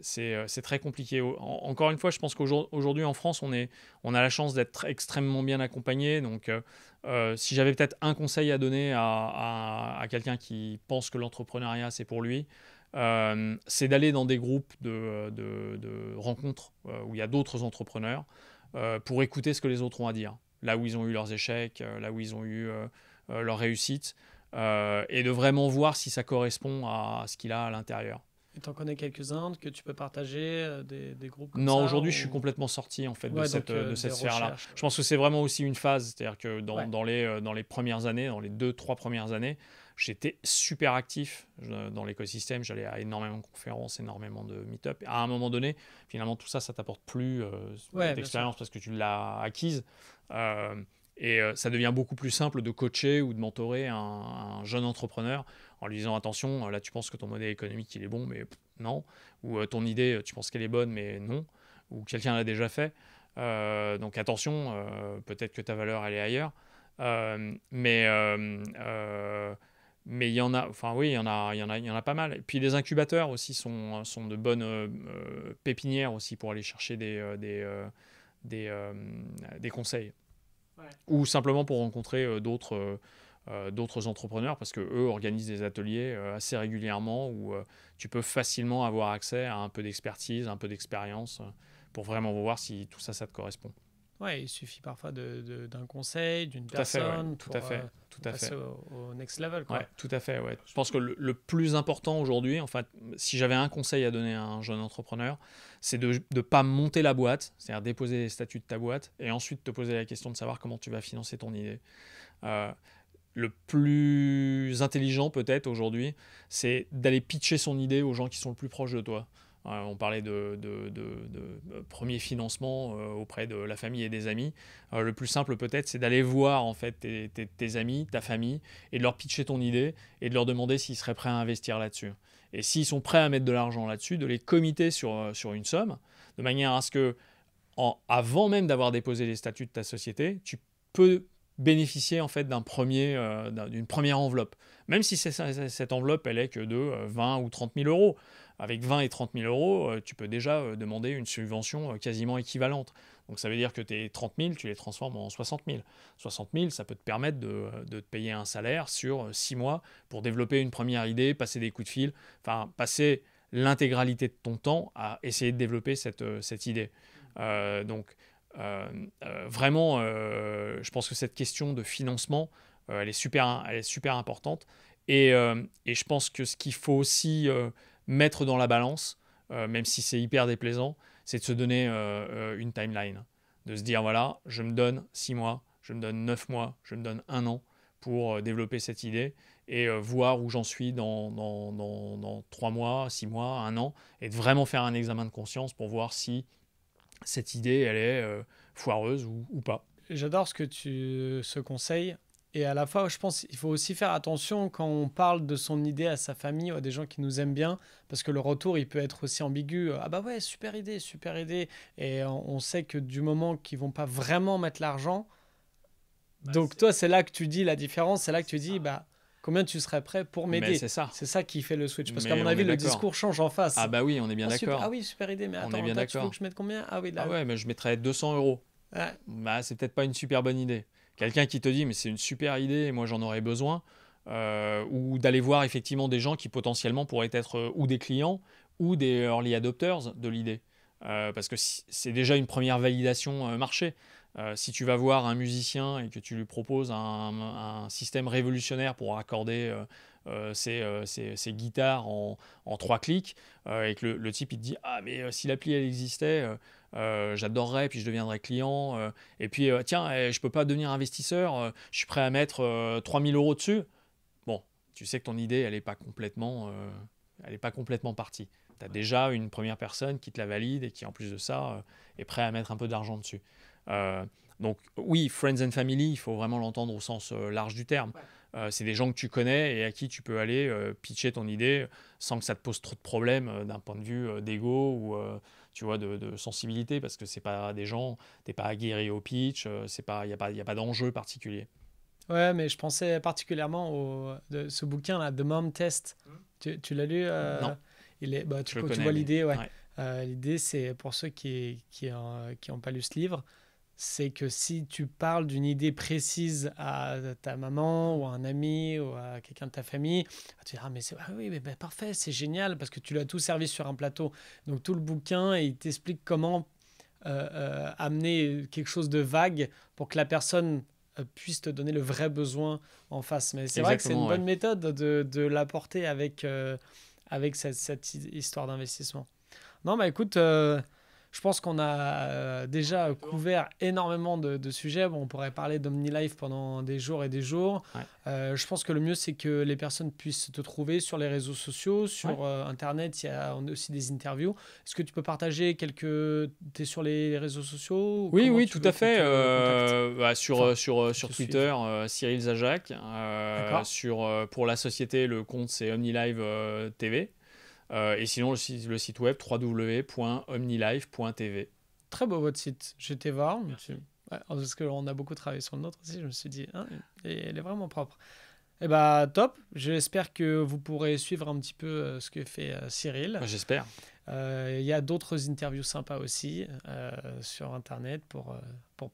C'est très compliqué. Encore une fois, je pense qu'aujourd'hui en France, on a la chance d'être extrêmement bien accompagné. Donc, si j'avais peut-être un conseil à donner à quelqu'un qui pense que l'entrepreneuriat, c'est pour lui, c'est d'aller dans des groupes de rencontres où il y a d'autres entrepreneurs pour écouter ce que les autres ont à dire. Là où ils ont eu leurs échecs, là où ils ont eu leurs réussites, et de vraiment voir si ça correspond à ce qu'il a à l'intérieur. Et t'en connais quelques-uns que tu peux partager, des groupes comme Non, ça aujourd'hui, je suis ou... complètement sorti en fait Ouais, donc de des cette sphère-là. recherches. Je pense que c'est vraiment aussi une phase, c'est-à-dire que Ouais. dans les premières années, dans les 2-3 premières années, j'étais super actif dans l'écosystème. J'allais à énormément de conférences, énormément de meet-up. À un moment donné, finalement, tout ça, ça t'apporte plus Ouais, bien sûr. d'expérience parce que tu l'as acquise. Et ça devient beaucoup plus simple de coacher ou de mentorer un jeune entrepreneur en lui disant attention, là tu penses que ton modèle économique il est bon, mais non. Ou ton idée, tu penses qu'elle est bonne, mais non. Ou quelqu'un l'a déjà fait. Donc attention, peut-être que ta valeur elle est ailleurs. Mais il y en a, enfin oui, il y en a pas mal. Et puis les incubateurs aussi sont de bonnes pépinières aussi pour aller chercher des conseils. Ouais. Ou simplement pour rencontrer d'autres entrepreneurs parce qu'eux organisent des ateliers assez régulièrement où tu peux facilement avoir accès à un peu d'expertise, un peu d'expérience pour vraiment voir si tout ça, ça te correspond. Ouais, il suffit parfois d'un conseil, d'une Tout à fait, ouais. personne Tout pour à fait. Tout à passer fait. au next level, quoi. Ouais, tout à fait. Ouais. Je pense que le plus important aujourd'hui, en fait, si j'avais un conseil à donner à un jeune entrepreneur, c'est de ne pas monter la boîte, c'est-à-dire déposer les statuts de ta boîte, et ensuite te poser la question de savoir comment tu vas financer ton idée. Euh, le plus intelligent peut-être aujourd'hui, c'est d'aller pitcher son idée aux gens qui sont le plus proches de toi. On parlait de premier financement auprès de la famille et des amis. Le plus simple peut-être, c'est d'aller voir en fait tes amis, ta famille, et de leur pitcher ton idée et de leur demander s'ils seraient prêts à investir là-dessus. Et s'ils sont prêts à mettre de l'argent là-dessus, de les committer sur une somme, de manière à ce que, avant même d'avoir déposé les statuts de ta société, tu peux bénéficier en fait d'une première enveloppe. Même si cette enveloppe, elle est que de 20 ou 30 000 euros. Avec 20 et 30 000 euros, tu peux déjà demander une subvention quasiment équivalente. Donc ça veut dire que tes 30 000, tu les transformes en 60 000. 60 000, ça peut te permettre de te payer un salaire sur 6 mois pour développer une première idée, passer des coups de fil, enfin passer l'intégralité de ton temps à essayer de développer cette idée. Donc vraiment, je pense que cette question de financement, elle est super importante. Et je pense que ce qu'il faut aussi mettre dans la balance, même si c'est hyper déplaisant, c'est de se donner une timeline. De se dire, voilà, je me donne 6 mois, je me donne 9 mois, je me donne 1 an pour développer cette idée et voir où j'en suis dans 3 mois, 6 mois, 1 an, et de vraiment faire un examen de conscience pour voir si cette idée, elle est foireuse ou pas. J'adore ce conseil. Et à la fois, je pense qu'il faut aussi faire attention quand on parle de son idée à sa famille ou à des gens qui nous aiment bien, parce que le retour, il peut être aussi ambigu. Ah bah ouais, super idée, super idée. Et on sait que du moment qu'ils vont pas vraiment mettre l'argent, donc toi, c'est là que tu dis la différence, c'est là que tu dis, bah, combien tu serais prêt pour Mais m'aider. c'est ça. C'est ça qui fait le switch. Parce qu'à Mais mon on avis, est le d'accord. discours change en face. Ah bah oui, on est bien d'accord. Ah oui, super idée, mais On attends, est bien toi, tu veux d'accord. que je mette combien? Ah oui, là. Ah ouais, mais je mettrais 200 euros. Ouais. Bah, c'est peut-être pas une super bonne idée. Quelqu'un qui te dit, mais c'est une super idée, et moi j'en aurais besoin, ou d'aller voir effectivement des gens qui potentiellement pourraient être ou des clients ou des early adopters de l'idée. Parce que c'est déjà une première validation marché. Si tu vas voir un musicien et que tu lui proposes un système révolutionnaire pour accorder ses guitares en 3 clics, et que le type il te dit ah mais si l'appli elle existait, j'adorerais, puis je deviendrais client, et puis tiens, je peux pas devenir investisseur, je suis prêt à mettre 3000 euros dessus. Bon, tu sais que ton idée elle est pas complètement partie. Tu as déjà une première personne qui te la valide et qui en plus de ça est prêt à mettre un peu d'argent dessus. Donc oui, friends and family, il faut vraiment l'entendre au sens large du terme. C'est des gens que tu connais et à qui tu peux aller pitcher ton idée sans que ça te pose trop de problèmes d'un point de vue d'ego ou tu vois, de sensibilité, parce que c'est pas des gens, t'es pas aguerri au pitch, il n'y a pas d'enjeu particulier. Ouais, mais je pensais particulièrement de ce bouquin-là, The Mom Test. Tu l'as lu Non. bah, Je le tu connais, vois mais- l'idée, ouais. ouais. L'idée, c'est pour ceux qui ont pas lu ce livre, c'est que si tu parles d'une idée précise à ta maman ou à un ami ou à quelqu'un de ta famille, tu dis ah mais ah oui mais parfait, c'est génial parce que tu l'as tout servi sur un plateau. Donc tout le bouquin, il t'explique comment amener quelque chose de vague pour que la personne puisse te donner le vrai besoin en face. Mais c'est vrai que c'est une Exactement, bonne méthode de l'apporter avec cette histoire d'investissement. Non, bah écoute, je pense qu'on a déjà couvert énormément de sujets. Bon, on pourrait parler d'OmniLife pendant des jours et des jours. Ouais. Je pense que le mieux, c'est que les personnes puissent te trouver sur les réseaux sociaux, sur Internet. On a aussi des interviews. Est-ce que tu peux partager tu es sur les réseaux sociaux? Oui, tout à fait. Sur te Twitter, Cyril Zajac. D'accord. Pour la société, le compte c'est OmniLive TV. Et sinon, le site web www.omnilive.tv. Très beau votre site. J'étais voir. Ouais, parce qu'on a beaucoup travaillé sur le nôtre aussi. Je me suis dit, hein, elle est vraiment propre. Eh bah top. J'espère que vous pourrez suivre un petit peu ce que fait Cyril. J'espère. Il y a d'autres interviews sympas aussi sur Internet pour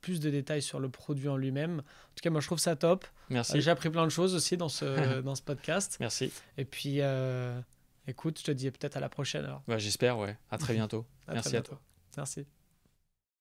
plus de détails sur le produit en lui-même. En tout cas, moi, je trouve ça top. Merci. J'ai appris plein de choses aussi dans ce podcast. Merci. Et puis, écoute, je te dis peut-être à la prochaine alors. J'espère, ouais. À très bientôt. Merci à toi. Merci.